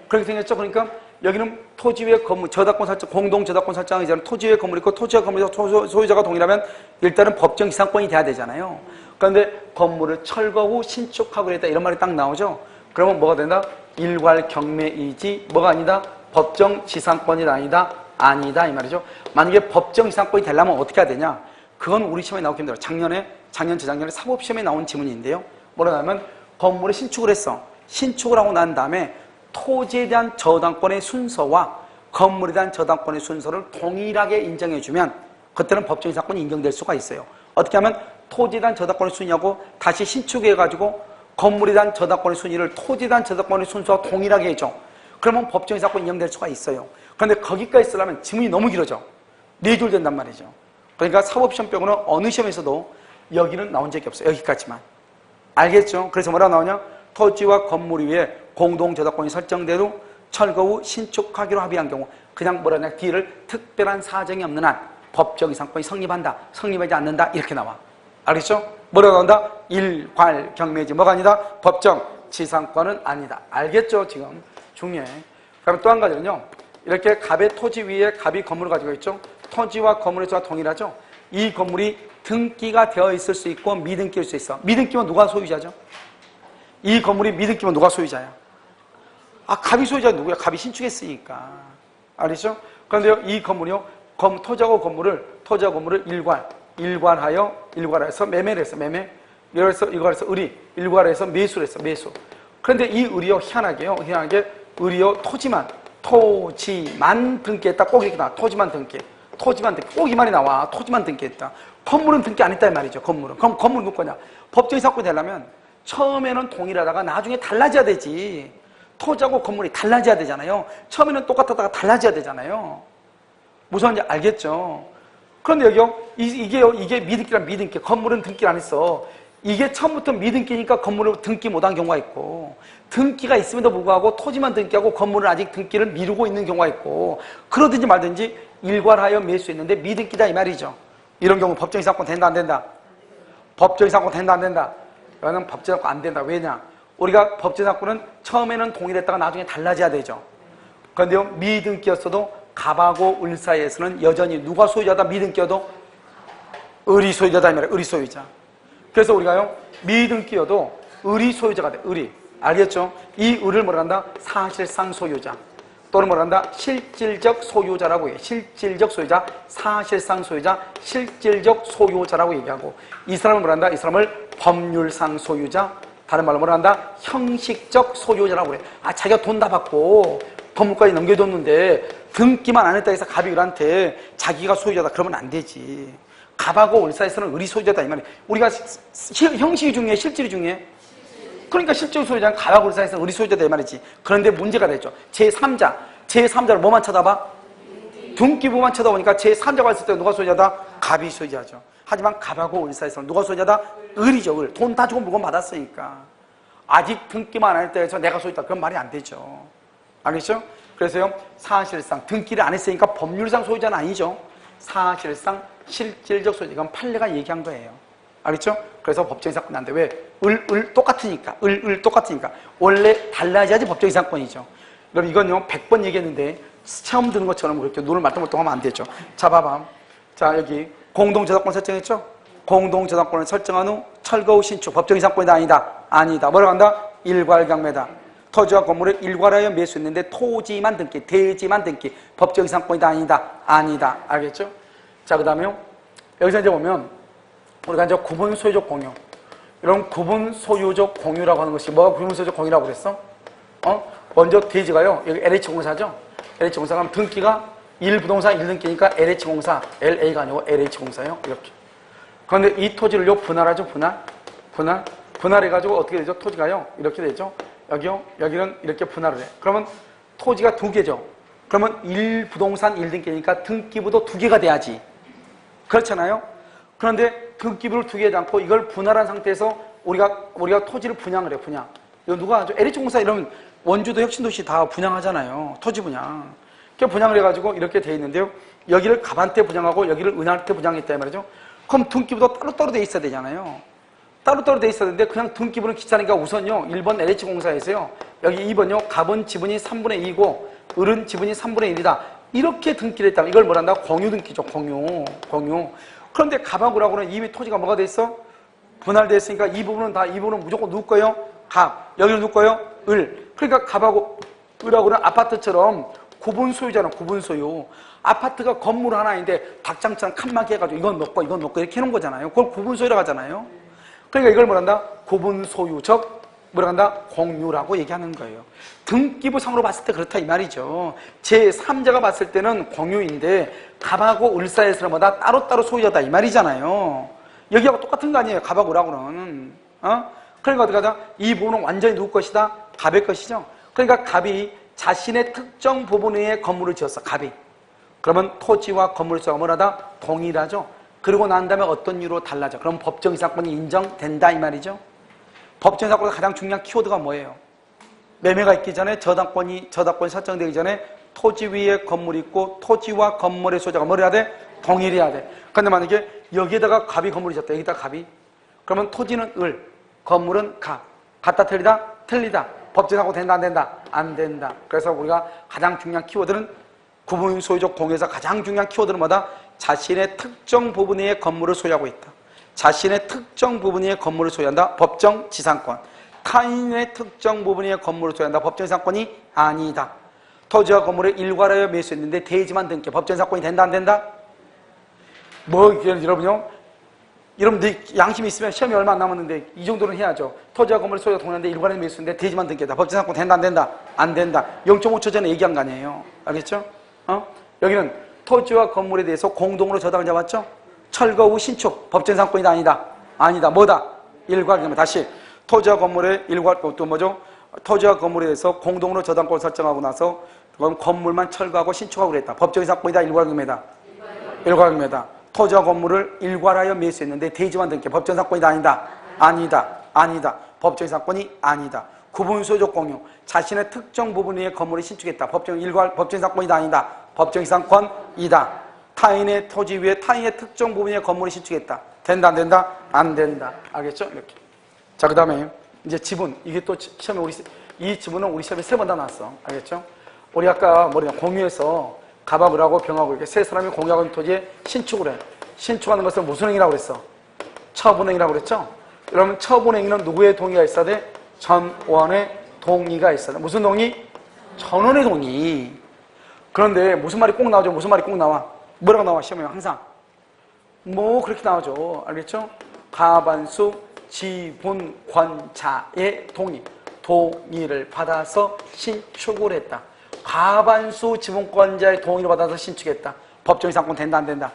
그렇게 생겼죠? 그러니까 여기는 토지 위에 건물, 저당권 설정, 공동 저당권 설정이 잖아요. 토지 위에 건물이 있고 토지와 건물에서 소유자가 동일하면 일단은 법정 이상권이 돼야 되잖아요. 그런데 건물을 철거 후 신축하고 그랬다 이런 말이 딱 나오죠. 그러면 뭐가 된다? 일괄 경매이지 뭐가 아니다? 법정 지상권이 아니다 이 말이죠. 만약에 법정 지상권이 되려면 어떻게 해야 되냐? 그건 우리 시험에 나오기 힘들어요. 작년, 재작년에 사법시험에 나온 지문인데요. 뭐라 하면 건물에 신축을 했어. 신축을 하고 난 다음에 토지에 대한 저당권의 순서와 건물에 대한 저당권의 순서를 동일하게 인정해주면 그때는 법정 지상권이 인정될 수가 있어요. 어떻게 하면 토지에 대한 저당권의 순위하고 다시 신축해가지고 건물에 대한 저당권의 순위를 토지에 대한 저당권의 순서와 동일하게 해줘. 그러면 법정 지상권이 인정될 수가 있어요. 그런데 거기까지 쓰려면 지문이 너무 길어져. 4줄 된단 말이죠. 그러니까 사법시험 빼고는 어느 시험에서도 여기는 나온 적이 없어요. 여기까지만. 알겠죠? 그래서 뭐라고 나오냐? 토지와 건물 위에 공동저당권이 설정되도 철거 후 신축하기로 합의한 경우 그냥 뭐라냐? 뒤를 특별한 사정이 없는 한 법정 이상권이 성립한다. 성립하지 않는다. 이렇게 나와. 알겠죠? 뭐라고 나온다? 일괄 경매지. 뭐가 아니다? 법정 지상권은 아니다. 알겠죠? 지금 중요해. 그럼 또 한 가지는요. 이렇게 갑의 토지 위에 갑이 건물을 가지고 있죠. 토지와 건물의 수가 동일하죠. 이 건물이 등기가 되어 있을 수 있고 미등기일 수 있어. 미등기면 누가 소유자죠? 이 건물이 미등기면 누가 소유자야? 갑이 소유자 누구야? 갑이 신축했으니까. 알겠죠? 그런데요, 이 건물이요, 토지하고 건물을 일괄해서 매매를 했어, 매매. 이거에서 의리, 일괄해서 매수를 했어, 매수. 그런데 이 의리요, 희한하게 의리요, 토지만 등기했다. 꼭 이렇게 나와. 토지만 등기. 꼭 이 말이 나와. 토지만 등기했다. 건물은 등기 안 했다 이 말이죠, 건물은. 그럼 건물은 누구 거냐? 법정이 사건이 되려면 처음에는 동일하다가 나중에 달라져야 되지. 토지하고 건물이 달라져야 되잖아요. 처음에는 똑같았다가 달라져야 되잖아요. 무슨 말인지 알겠죠? 그런데 여기요, 이게 미등기란 미등기. 건물은 등기를 안 했어. 이게 처음부터 미등기니까 건물을 등기 못한 경우가 있고, 등기가 있음에도 불구하고 토지만 등기하고 건물은 아직 등기를 미루고 있는 경우가 있고, 그러든지 말든지 일괄하여 매수했는데 미등기다 이 말이죠. 이런 경우 법정이 사건 된다 안 된다? 법정이 사건 된다 안 된다? 이거는 법정이 사건 안 된다. 왜냐? 우리가 법정 사건은 처음에는 동일했다가 나중에 달라져야 되죠. 그런데요, 미등기였어도 갑하고 을 사이에서는 여전히 누가 소유자다 미등기여도 을이 소유자다 이 말이에요. 을이 소유자. 그래서 우리가요, 미등기여도 을이 소유자가 돼. 을이. 알겠죠? 이 을을 뭐라 한다? 사실상 소유자. 또는 뭐라 한다? 실질적 소유자라고 해요. 실질적 소유자, 사실상 소유자, 실질적 소유자라고 얘기하고, 이 사람을 뭐라 한다? 이 사람을 법률상 소유자, 다른 말로 뭐라 한다? 형식적 소유자라고 그래. 자기가 돈 다 받고 건물까지 넘겨줬는데 등기만 안 했다 해서 갑이 을한테 자기가 소유자다 그러면 안 되지. 갑하고 을 사이에서는 을이 소유자다 이 말이에요. 우리가 형식이 중요해, 실질이 중요해? 그러니까 실질 소유자는 갑하고 을 사이에서는 을이 소유자다 이 말이지. 그런데 문제가 됐죠. 제3자를 뭐만 쳐다봐? 등기부만 쳐다보니까 제3자가 있을 때 누가 소유자다? 갑이 소유자죠. 하지만 갑하고 을 사이에서는 누가 소유자다? 을이죠. 을. 돈 다 주고 물건 받았으니까. 아직 등기만 안 할 때에서 내가 소유자다. 그건 말이 안 되죠. 알겠죠? 그래서요, 사실상 등기를 안 했으니까 법률상 소유자는 아니죠. 사실상 실질적 소유자. 이건 판례가 얘기한 거예요. 알겠죠? 그래서 법정이 사건이 안 돼. 왜? 을 똑같으니까. 을 똑같으니까. 원래 달라져야지 법정이 사건이죠. 그럼 이건요, 100번 얘기했는데 처음 듣는 것처럼 그렇게 눈을 말똥말똥하면 안 되죠. 자, 봐봐. 자, 여기 공동저작권 설정했죠? 공동저작권을 설정한 후 철거 후 신축. 법정이 사건이다 아니다? 아니다. 뭐라고 한다? 일괄경매다. 토지와 건물을 일괄하여 매수했는데 토지만 등기, 대지만 등기. 법정이 사건이다 아니다? 아니다. 알겠죠? 자, 그 다음에요. 여기서 이제 보면 우리가 이제 구분 소유적 공유. 이런 구분 소유적 공유라고 하는 것이 뭐가 구분 소유적 공유라고 그랬어? 먼저 대지가요. 여기 LH공사죠? LH공사가 하면 등기가 1부동산 1등기니까 LH공사, LA가 아니고 LH공사요. 이렇게. 그런데 이 토지를요, 분할하죠, 분할해가지고 어떻게 되죠? 토지가요, 이렇게 되죠? 여기요, 여기는 이렇게 분할을 해. 그러면 토지가 2개죠. 그러면 1부동산 1등기니까 등기부도 2개가 돼야지. 그렇잖아요? 그런데 등기부를 2개 하지 않고 이걸 분할한 상태에서 우리가 토지를 분양을 해, 분양. 이거 누가 하죠? LH공사 이러면 원주도 혁신도시 다 분양하잖아요. 토지 분양. 그 분양을 해가지고 이렇게 돼 있는데요. 여기를 갑한테 분양하고 여기를 은한테 분양했다 이 말이죠. 그럼 등기부도 따로따로 돼 있어야 되잖아요. 따로따로 돼 있어야 되는데 그냥 등기부는 귀찮으니까 우선요, 1번 LH공사에서요, 여기 2번요, 갑은 지분이 3분의 2고 을은 지분이 3분의 1이다. 이렇게 등기를 했다. 이걸 뭐란다? 공유 등기죠. 공유. 그런데 갑하고 을하고는 이미 토지가 뭐가 돼 있어? 분할돼 있으니까 이 부분은 무조건 누구 거예요? 갑. 여기는 누구 거예요? 을. 그러니까 갑하고 을하고는 아파트처럼 구분 소유잖아, 구분 소유. 아파트가 건물 하나인데 닭장처럼 칸막이 해가지고 이건 너 거, 이건 너 거 이렇게 해놓은 거잖아요. 그걸 구분 소유라고 하잖아요. 그러니까 이걸 뭐란다? 구분 소유적, 뭐라고 한다? 공유라고 얘기하는 거예요. 등기부상으로 봤을 때 그렇다 이 말이죠. 제3자가 봤을 때는 공유인데 갑하고 을 사이에서는 뭐다? 따로따로 소유자다 이 말이잖아요. 여기하고 똑같은 거 아니에요. 갑하고 을하고는. 그러니까 어떻게 하다? 이 부분은 완전히 누구 것이다? 갑의 것이죠. 그러니까 갑이 자신의 특정 부분 위에 건물을 지었어. 갑이. 그러면 토지와 건물 수가 뭐라다? 동일하죠. 그리고 난 다음에 어떤 이유로 달라져. 그럼 법정이 사건이 인정된다 이 말이죠. 법정이 사건의 가장 중요한 키워드가 뭐예요? 매매가 있기 전에 저당권이 설정되기 전에 토지 위에 건물이 있고 토지와 건물의 소유자가 뭘 해야 돼? 동일해야 돼. 근데 만약에 여기에다가 갑이 건물이 있었다. 여기다 갑이. 그러면 토지는 을, 건물은 갑. 같다 틀리다? 틀리다. 법정이 사건 된다 안 된다? 안 된다. 그래서 우리가 가장 중요한 키워드는 구분 소유적 공유에서 가장 중요한 키워드는 뭐다? 자신의 특정 부분 위에 건물을 소유하고 있다. 자신의 특정 부분 위에 건물을 소유한다. 법정 지상권. 타인의 특정 부분의 건물을 소유한다. 법정의 상권이 아니다. 토지와 건물을 일괄하여 매수했는데 대지만 등기. 법정의 상권이 된다 안 된다? 여러분요. 여러분들 양심이 있으면 시험이 얼마 안 남았는데 이 정도는 해야죠. 토지와 건물을 소유가 동일한데 일괄하여 매수했는데 대지만 등기다. 법정의 상권 된다 안 된다? 안 된다. 0.5초 전에 얘기한 거 아니에요. 알겠죠? 여기는 토지와 건물에 대해서 공동으로 저당을 잡았죠? 철거 후 신축. 법정의 상권이다 아니다? 아니다. 뭐다? 일괄. 그러면 다시 토지와 건물의 일괄. 또 뭐죠? 토지와 건물에 대해서 공동으로 저당권을 설정하고 나서 그럼 건물만 철거하고 신축하고 그랬다. 법정의 상권이다. 일괄금이다. 일괄금이다. 토지와 건물을 일괄하여 매수했는데 대지만 등기. 법정의 상권이다 아니다? 아니다. 아니다. 법정의 상권이 아니다. 구분 소유적 공유. 자신의 특정 부분 위에 건물을 신축했다. 법정의 상권이다 아니다? 법정의 상권이다. 타인의 토지 위에 타인의 특정 부분 위에 건물을 신축했다. 된다 안 된다? 안 된다. 알겠죠? 이렇게. 자, 그 다음에 이제 지분. 이게 또 시험에 이 지분은 우리 시험에 3번 다 나왔어. 알겠죠? 우리 아까 공유해서 갑하고 을하고 병하고 이렇게 세 사람이 공유하고 있는 토지에 신축을 해. 신축하는 것을 무슨 행위라고 그랬어? 처분행위라고 그랬죠? 그러면 처분행위는 누구의 동의가 있어야 돼? 전원의 동의가 있어야 돼. 무슨 동의? 전원의 동의. 그런데 무슨 말이 꼭 나오죠? 무슨 말이 꼭 나와? 뭐라고 나와? 시험에 항상 뭐 그렇게 나오죠. 알겠죠? 과반수 지분권자의 동의를 받아서 신축을 했다. 과반수 지분권자의 동의를 받아서 신축했다. 법정의 상권 된다 안 된다?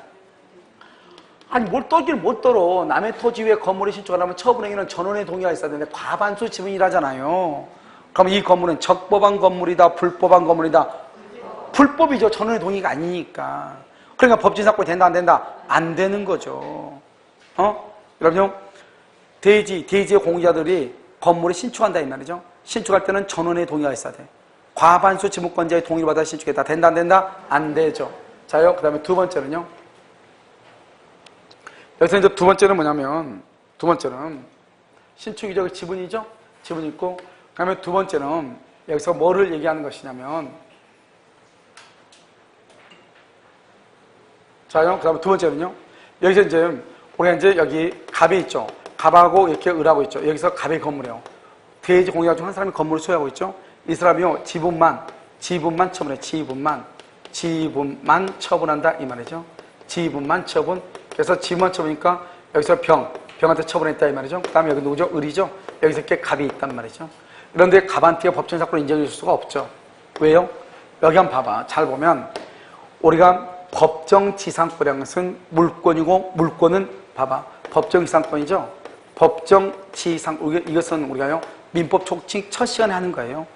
아니 뭘 떨기를 못 떨어. 남의 토지 위에 건물을 신축하려면 처분행위는 전원의 동의가 있어야 되는데 과반수 지분이라잖아요. 그럼 이 건물은 적법한 건물이다 불법한 건물이다? 불법이죠. 전원의 동의가 아니니까. 그러니까 법정의 상권이 된다 안 된다? 안 되는 거죠. 여러분요. 대지의 공유자들이 건물을 신축한다 이 말이죠. 신축할 때는 전원의 동의가 있어야 돼. 과반수 지분권자의 동의를 받아 신축했다. 된다 안 된다? 안 되죠. 자요. 그 다음에 두 번째는요. 여기서 이제 두 번째는 뭐냐면 두 번째는 신축이죠. 지분이죠. 지분 있고 그 다음에 두 번째는 여기서 뭐를 얘기하는 것이냐면 자요. 그 다음에 두 번째는요. 여기서 이제 우리가 이제 여기 갑이 있죠. 갑하고 이렇게 을하고 있죠. 여기서 갑의 건물이에요. 대지 공유자 중 한 사람이 건물을 소유하고 있죠. 이 사람이요. 지분만 처분해. 지분만 처분한다 이 말이죠. 지분만 처분. 그래서 지분만 처분이니까 여기서 병한테 처분했다 이 말이죠. 그 다음에 여기 누구죠? 을이죠. 여기서 이렇게 갑이 있단 말이죠. 그런데 갑한테 법정 사건을 인정해 줄 수가 없죠. 왜요? 여기 한번 봐봐. 잘 보면 우리가 법정지상권이라는 것은 물권이고 물권은 봐봐. 법정지상권이죠. 법정지상 이것은 우리가요 민법 촉칭 첫 시간에 하는 거예요.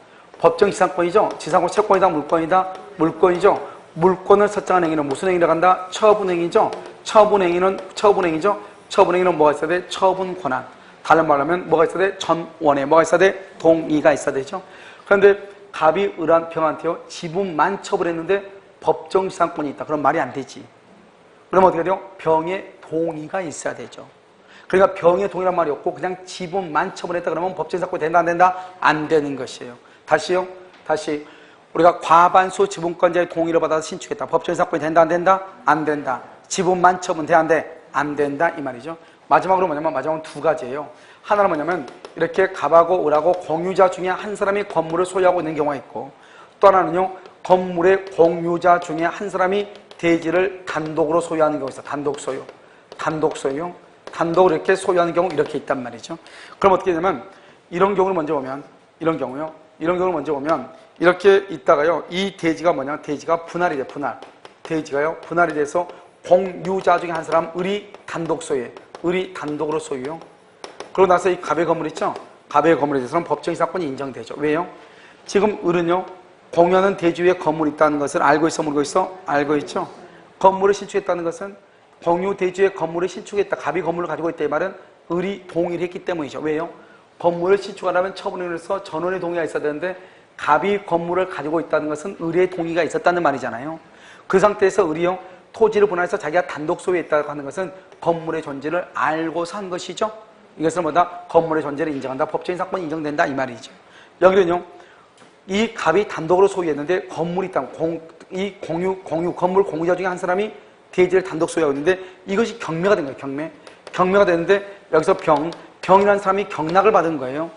법정지상권이죠. 지상권 채권이다 물권이다 물권이죠. 물권을 설정한 행위는 무슨 행위라고 한다? 처분행위죠. 처분행위죠. 처분행위는 뭐가 있어야 돼? 처분 권한. 다른 말로 하면 뭐가 있어야 돼? 전원에 뭐가 있어야 돼? 동의가 있어야 되죠. 그런데 갑이 을한 병한테요 지분만 처분했는데 법정지상권이 있다. 그럼 말이 안 되지. 그러면 어떻게 돼요? 병의 동의가 있어야 되죠. 그러니까 병의 동의란 말이 없고 그냥 지분만 처분했다 그러면 법정지상권이 된다 안 된다? 안 되는 것이에요. 다시 우리가 과반수 지분권자의 동의를 받아서 신축했다. 법정지상권이 된다 안 된다? 안 된다. 지분만 처분 돼 안 돼? 안 된다 이 말이죠. 마지막으로 뭐냐면 마지막은 두 가지예요. 하나는 뭐냐면 이렇게 갑하고 을하고 공유자 중에 한 사람이 건물을 소유하고 있는 경우가 있고 또 하나는요. 건물의 공유자 중에 한 사람이 대지를 단독으로 소유하는 경우가 있어. 단독으로 이렇게 소유하는 경우 이렇게 있단 말이죠. 그럼 어떻게 되냐면 이런 경우를 먼저 보면 이런 경우를 먼저 보면 이렇게 있다가요. 이 대지가 뭐냐? 대지가 분할이 돼. 대지가요. 분할이 돼서 공유자 중에 한 사람 을이 단독 소유해. 을이 단독으로 소유요. 그러고 나서 이 갑의 건물 있죠? 갑의 건물에 대해서는 법정지상권이 인정되죠. 왜요? 지금 을은요. 공유하는 대지 위에 건물이 있다는 것을 알고 있어 모르고 있어? 알고 있죠? 건물을 신축했다는 것은 공유 대지 위에 건물을 신축했다. 갑이 건물을 가지고 있다 이 말은 을이 동의를 했기 때문이죠. 왜요? 건물을 신축하려면 처분으로서 전원의 동의가 있어야 되는데 갑이 건물을 가지고 있다는 것은 을의 동의가 있었다는 말이잖아요. 그 상태에서 을이요. 토지를 분할해서 자기가 단독 소유했다고 하는 것은 건물의 존재를 알고서 한 것이죠. 이것을 뭐다? 건물의 존재를 인정한다. 법정의 사건이 인정된다 이 말이죠. 여기는요. 이 갑이 단독으로 소유했는데 건물이 있다. 이 건물 공유자 중에 한 사람이 대지를 단독 소유하고 있는데 이것이 경매가 된 거예요. 경매가 됐는데 여기서 병이라는 사람이 경락을 받은 거예요.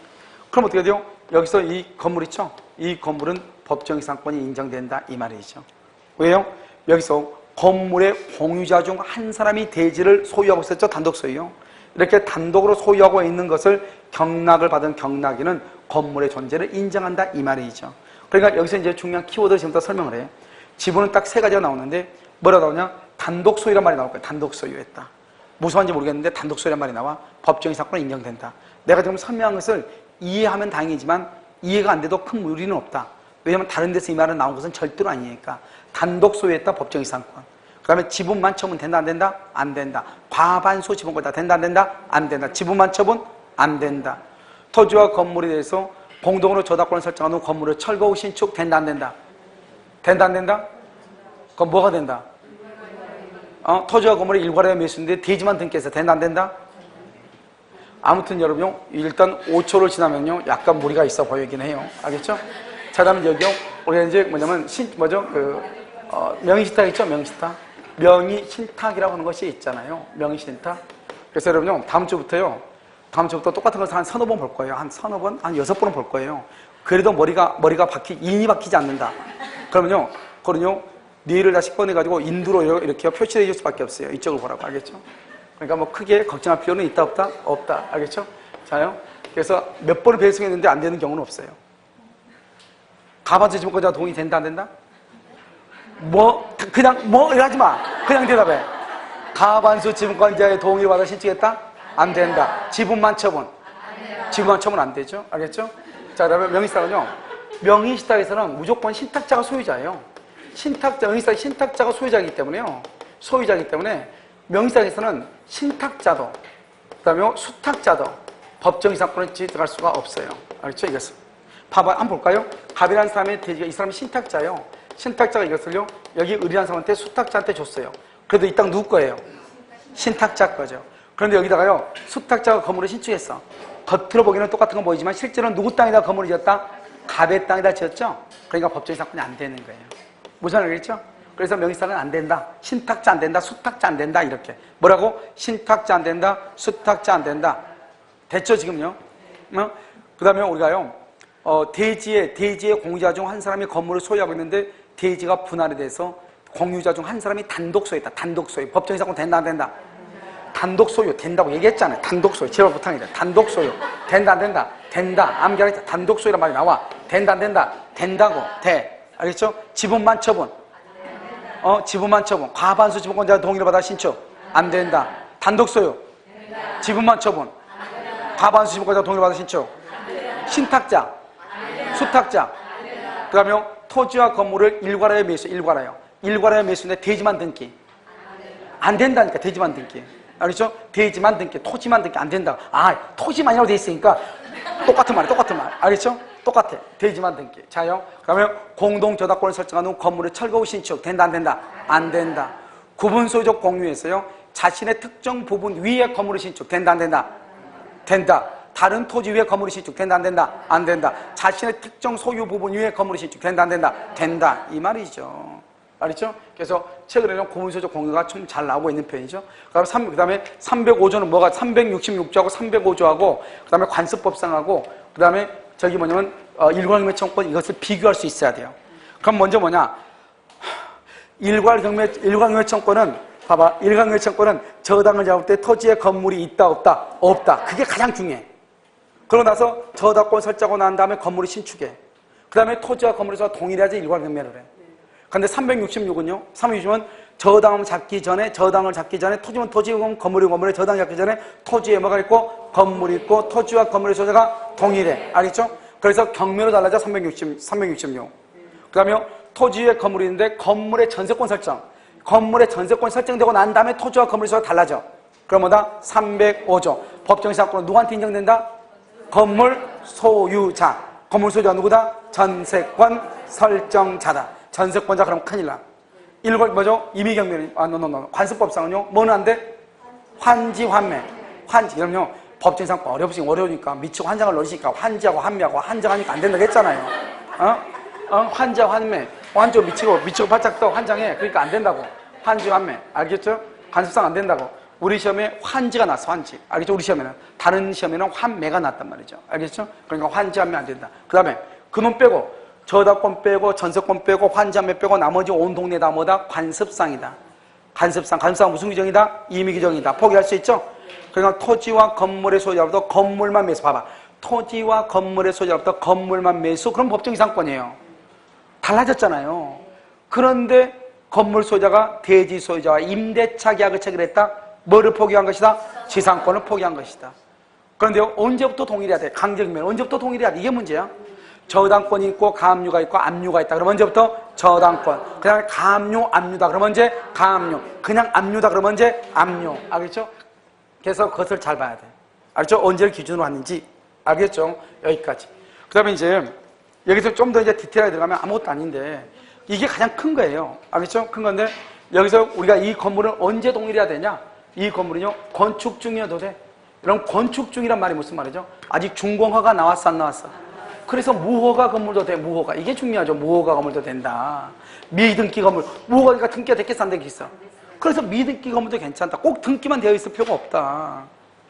그럼 어떻게 돼요? 여기서 이 건물 있죠? 이 건물은 법정이상권이 인정된다 이 말이죠. 왜요? 여기서 건물의 공유자 중 한 사람이 대지를 소유하고 있었죠. 단독 소유요. 이렇게 단독으로 소유하고 있는 것을 경락을 받은 경락인은 건물의 존재를 인정한다 이 말이죠. 그러니까 여기서 이제 중요한 키워드를 지금부터 설명을 해. 지분은 딱 세 가지가 나오는데 뭐라 나오냐? 단독 소유란 말이 나올 거예요. 단독 소유했다. 무슨 말인지 모르겠는데 단독 소유란 말이 나와. 법정이상권은 인정된다. 내가 지금 설명한 것을 이해하면 다행이지만 이해가 안 돼도 큰 무리는 없다. 왜냐하면 다른 데서 이 말은 나온 것은 절대로 아니니까. 단독 소유했다. 법정이상권. 그 다음에 지분만 처분 된다 안 된다? 안 된다. 과반수 지분권 다 된다 안 된다? 안 된다. 지분만 처분? 안 된다. 토지와 건물에 대해서 공동으로 저작권을 설정한 후 건물을 철거 후 신축 된다 안 된다? 된다 안 된다? 그럼 뭐가 된다? 토지와 건물이 일괄하여 매수인데 대지만 등기해서 된다 안 된다? 아무튼 여러분요 일단 5초를 지나면요 약간 무리가 있어 보이긴 해요. 알겠죠? 자 다음에 여기요 우리가 이제 뭐냐면 명의신탁 있죠? 명의신탁. 명의신탁이라고 하는 것이 있잖아요. 명의신탁. 그래서 여러분요 다음 주부터 똑같은 것을 한 서너 번 볼 거예요. 한 서너 번? 한 6번은 볼 거예요. 그래도 머리가 인이 박히지 않는다. 그러면요 그러면요 뇌를 다시 꺼내가지고 인두로 이렇게 표시해 줄 수밖에 없어요. 이쪽을 보라고. 알겠죠? 그러니까 뭐 크게 걱정할 필요는 있다 없다? 없다. 알겠죠? 자요. 그래서 몇 번을 배송했는데 안 되는 경우는 없어요. 가반수 지분권자가 동의 된다 안 된다? 이러지 마. 그냥 대답해. 가반수 지분권자의 동의를 받아 신청했다? 안 된다. 지분만 처분. 지분만 처분 안 되죠? 알겠죠? 자, 그다음에 명의신탁은요. 명의신탁에서는 무조건 신탁자가 소유자예요. 명의신탁 신탁자가 소유자이기 때문에요. 명의신탁에서는 신탁자도, 그다음에 수탁자도 법정이상권을 들어갈 수가 없어요. 알겠죠? 이것은. 봐봐, 한번 볼까요? 갑이라는 사람의 대지가 이 사람이 신탁자예요. 신탁자가 이것을요, 여기 을이라는 사람한테 수탁자한테 줬어요. 그래도 이 땅 누구 거예요? 신탁자 거죠. 그런데 여기다가요, 수탁자가 건물을 신축했어. 겉으로 보기에는 똑같은 건 보이지만 실제로는 누구 땅에다 건물을 지었다? 갑의 땅에다 지었죠? 그러니까 법정이상권이 안 되는 거예요. 무슨 말이겠죠? 그래서 명의신탁은 안 된다. 신탁자 안 된다. 수탁자 안 된다. 이렇게. 뭐라고? 신탁자 안 된다. 수탁자 안 된다. 됐죠, 지금요? 그 다음에 우리가요, 대지의 공유자 중 한 사람이 건물을 소유하고 있는데 대지가 분할이 돼서 공유자 중 한 사람이 단독 소유했다. 단독 소유. 법정이상권 된다 안 된다? 단독 소유 된다고 얘기했잖아요. 단독 소유. 제발 부탁이다. 단독 소유. 된다 안 된다? 된다. 암기하겠다. 단독 소유란 말이 나와. 된다 안 된다? 된다고. 돼. 알겠죠? 지분만 처분. 지분만 처분. 과반수 지분권자 동의를 받아 신축. 안 된다. 단독 소유. 지분만 처분. 과반수 지분권자 동의를 받아 신축. 신탁자. 수탁자. 그 다음에 토지와 건물을 일괄하여 매수. 일괄하여 매수인데 대지만 등기. 안 된다니까. 대지만 등기. 알겠죠? 대지만 등기. 토지만 등기 안 된다. 토지만이라고 돼 있으니까 똑같은 말. 알겠죠? 똑같아. 대지만 등기. 자요. 그러면 공동 저작권을 설정한 후 건물의 철거 후 신축. 된다 안 된다? 안 된다. 구분 소유적 공유에서요. 자신의 특정 부분 위에 건물을 신축. 된다 안 된다? 된다. 다른 토지 위에 건물이 신축. 된다 안 된다? 안 된다. 자신의 특정 소유 부분 위에 건물이 신축. 된다 안 된다? 된다. 이 말이죠. 알겠죠? 그래서 최근에는 구분 소유적 공유가 좀 잘 나오고 있는 편이죠. 그 다음에 305조는 뭐가 366조하고 305조하고 그 다음에 관습법상하고 그 다음에 저기 뭐냐면 일괄경매청권 이것을 비교할 수 있어야 돼요. 그럼 먼저 뭐냐? 일괄경매청권은 봐봐. 일괄경매청권은 저당을 잡을 때 토지에 건물이 있다 없다? 없다. 그게 가장 중요해. 그러고 나서 저당권 설정하고 난 다음에 건물을 신축해. 그 다음에 토지와 건물에서 동일하지 일괄경매를 해. 근데 366은요? 366은 저당을 잡기 전에 토지면 토지고 건물이 건물에 저당 잡기 전에 토지에 뭐가 있고 건물이 있고 토지와 건물의 소재가 동일해. 알겠죠? 그래서 경매로 달라져 366. 그 다음에 토지에 건물이 있는데 건물의 전세권 설정되고 난 다음에 토지와 건물의 소재가 달라져. 그럼 뭐다? 305조. 법정이상권은 누구한테 인정된다? 건물 소유자. 건물 소유자가 누구다? 전세권 설정자다. 전세권자 그럼 큰일 나. 뭐죠? 임의경매는, 관습법상은요, 뭐는 안 돼? 환지. 그럼요, 법정이상권 어려우니까 미치고 환장을 넣으시니까 환지하고 환매하고 환장하니까 안 된다고 했잖아요. 환지하고 환매. 미치고 바짝 떠 환장해. 그러니까 안 된다고. 환지, 환매. 알겠죠? 관습상 안 된다고. 우리 시험에 환지가 났어, 환지. 알겠죠? 우리 시험에는. 다른 시험에는 환매가 났단 말이죠. 알겠죠? 그러니까 환지하면 안 된다. 그 다음에 그놈 빼고, 저당권 빼고, 전세권 빼고, 환지하면 빼고, 나머지 온 동네 다 뭐다? 관습상이다. 관습상. 관습상 무슨 규정이다? 임의 규정이다. 포기할 수 있죠? 그러니까 토지와 건물의 소유자로부터 건물만 매수. 봐봐. 토지와 건물의 소유자로부터 건물만 매수. 그럼 법정 이상권이에요. 달라졌잖아요. 그런데 건물 소유자가 대지 소유자와 임대차 계약을 체결했다. 뭐를 포기한 것이다? 지상권을 포기한 것이다. 그런데 언제부터 동일해야 돼? 강제면 언제부터 동일해야 돼? 이게 문제야. 저당권이 있고 가압류가 있고 압류가 있다. 그럼 언제부터? 저당권. 그냥 가압류, 압류다. 그럼 언제? 가압류. 그냥 압류다. 그럼 언제? 압류. 알겠죠? 그래서 그것을 잘 봐야 돼. 알겠죠? 언제를 기준으로 하는지. 알겠죠? 여기까지. 그 다음에 이제 여기서 좀 더 이제 디테일하게 들어가면 아무것도 아닌데 이게 가장 큰 거예요. 알겠죠? 큰 건데 여기서 우리가 이 건물은 언제 동일해야 되냐? 이 건물은요, 건축 중이어도 돼. 이런 건축 중이란 말이 무슨 말이죠? 아직 준공허가 나왔어, 안 나왔어? 그래서 무허가 건물도 돼, 무허가. 이게 중요하죠. 무허가 건물도 된다. 미등기 건물. 무허가 등기가 됐겠어, 안 됐겠어? 그래서 미등기 건물도 괜찮다. 꼭 등기만 되어 있을 필요가 없다.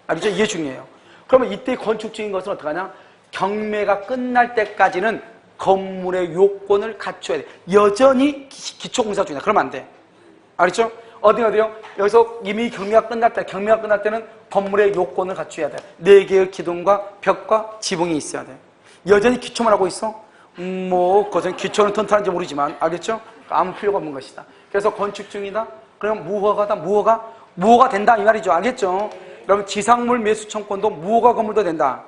알겠죠? 이게 중요해요. 그러면 이때 건축 중인 것은 어떡하냐? 경매가 끝날 때까지는 건물의 요건을 갖춰야 돼. 여전히 기초공사 중이다. 그러면 안 돼. 알겠죠? 어디요? 여기서 이미 경매가 끝날 때는 건물의 요건을 갖춰야 돼. 4개의 기둥과 벽과 지붕이 있어야 돼. 여전히 기초만 하고 있어? 그것은 기초는 튼튼한지 모르지만, 알겠죠? 아무 필요가 없는 것이다. 그래서 건축 중이다? 그럼 무허가다, 무허가 된다, 이 말이죠. 알겠죠? 그럼 지상물 매수 청권도 무허가 건물도 된다.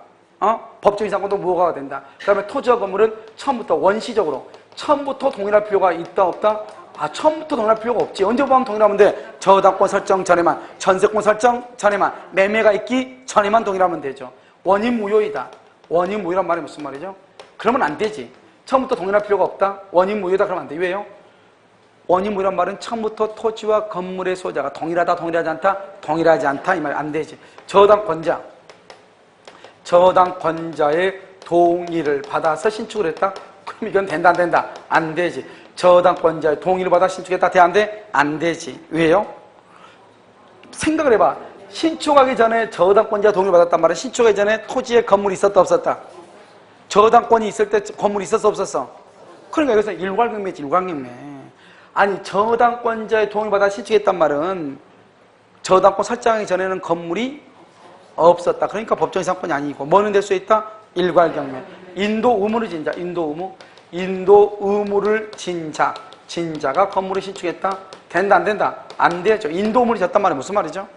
법정 이상권도 무허가가 된다. 그 다음에 토지와 건물은 처음부터 동일할 필요가 있다, 없다? 처음부터 동일할 필요가 없지. 언제 보면 동일하면 돼? 저당권 설정 전에만, 전세권 설정 전에만, 매매가 있기 전에만 동일하면 되죠. 원인 무효이다. 원인 무효란 말이 무슨 말이죠? 그러면 안 되지. 처음부터 동일할 필요가 없다? 원인 무효다. 그러면 안 돼. 왜요? 원인 무효란 말은 처음부터 토지와 건물의 소유자가 동일하다, 동일하지 않다? 동일하지 않다. 이 말이 안 되지. 저당권자의 동의를 받아서 신축을 했다? 그럼 이건 된다, 안 된다? 안 되지. 저당권자의 동의를 받아 신축했다? 돼, 안 돼? 안 되지. 왜요? 생각을 해봐. 신축하기 전에 저당권자 동의를 받았단 말이야. 신축하기 전에 토지에 건물이 있었다, 없었다? 저당권이 있을 때 건물이 있었어, 없었어? 그러니까 여기서 일괄경매지, 일괄경매. 아니, 저당권자의 동의를 받아 신축했단 말은 저당권 설정하기 전에는 건물이 없었다. 그러니까 법정 이상권이 아니고 뭐는 될 수 있다? 일괄경매. 인도 의무를 진자. 인도 의무를 진자가 건물을 신축했다. 된다, 안 된다? 안 되죠. 인도 의무를 졌단 말이 무슨 말이죠?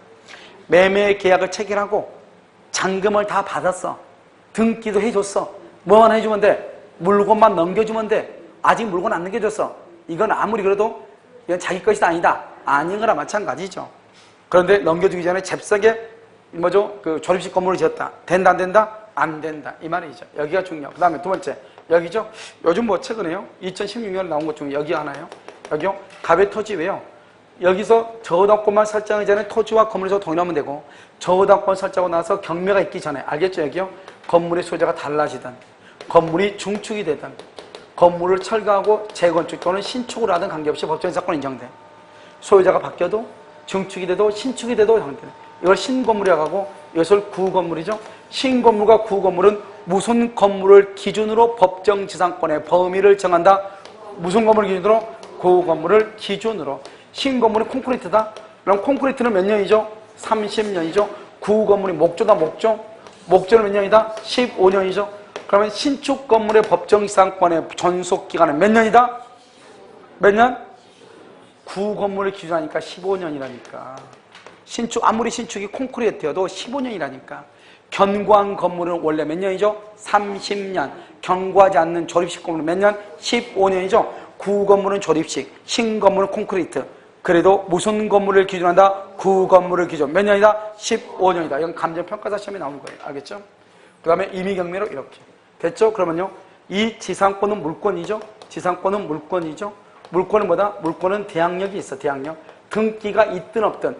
매매 계약을 체결하고 잔금을 다 받았어. 등기도 해줬어. 뭐만 해주면 돼? 물건만 넘겨주면 돼. 아직 물건 안 넘겨줬어. 이건 아무리 그래도 이건 자기 것이 아니다. 아닌 거나 마찬가지죠. 그런데 넘겨주기 전에 잽싸게 그 조립식 건물을 지었다. 된다, 안 된다? 안 된다. 이 말이죠. 여기가 중요하고. 그 다음에 두 번째. 여기죠. 요즘 최근에요. 2016년에 나온 것 중에 여기 하나요. 여기요. 갑의 토지 왜요? 여기서 저당권만 설정하기 전에 토지와 건물에서 동일하면 되고, 저당권 설정하고 나서 경매가 있기 전에, 알겠죠? 여기요. 건물의 소유자가 달라지든, 건물이 중축이 되든, 건물을 철거하고 재건축 또는 신축을 하든 관계없이 법정 사건 인정돼. 소유자가 바뀌어도 중축이 돼도 신축이 돼도 인정돼. 이걸 신건물이라고 하고 이것을 구건물이죠. 신건물과 구건물은 무슨 건물을 기준으로 법정 지상권의 범위를 정한다? 무슨 건물을 기준으로? 구건물을 기준으로. 신건물이 콘크리트다? 그럼 콘크리트는 몇 년이죠? 30년이죠. 구건물이 목조다, 목조. 목조는 몇 년이다? 15년이죠. 그러면 신축 건물의 법정 지상권의 존속 기간은 몇 년이다? 몇 년? 구건물을 기준하니까 15년이라니까. 아무리 신축이 콘크리트여도 15년이라니까. 견고한 건물은 원래 몇 년이죠? 30년. 견고하지 않는 조립식 건물은 몇 년? 15년이죠. 구건물은 조립식, 신건물은 콘크리트. 그래도 무슨 건물을 기준한다? 구건물을 기준. 몇 년이다? 15년이다. 이건 감정평가사 시험에 나오는 거예요. 알겠죠? 그 다음에 임의경매로 이렇게. 됐죠? 그러면요. 이 지상권은 물권이죠? 지상권은 물권이죠? 물권은 뭐다? 물권은 대항력이 있어, 대항력. 등기가 있든 없든.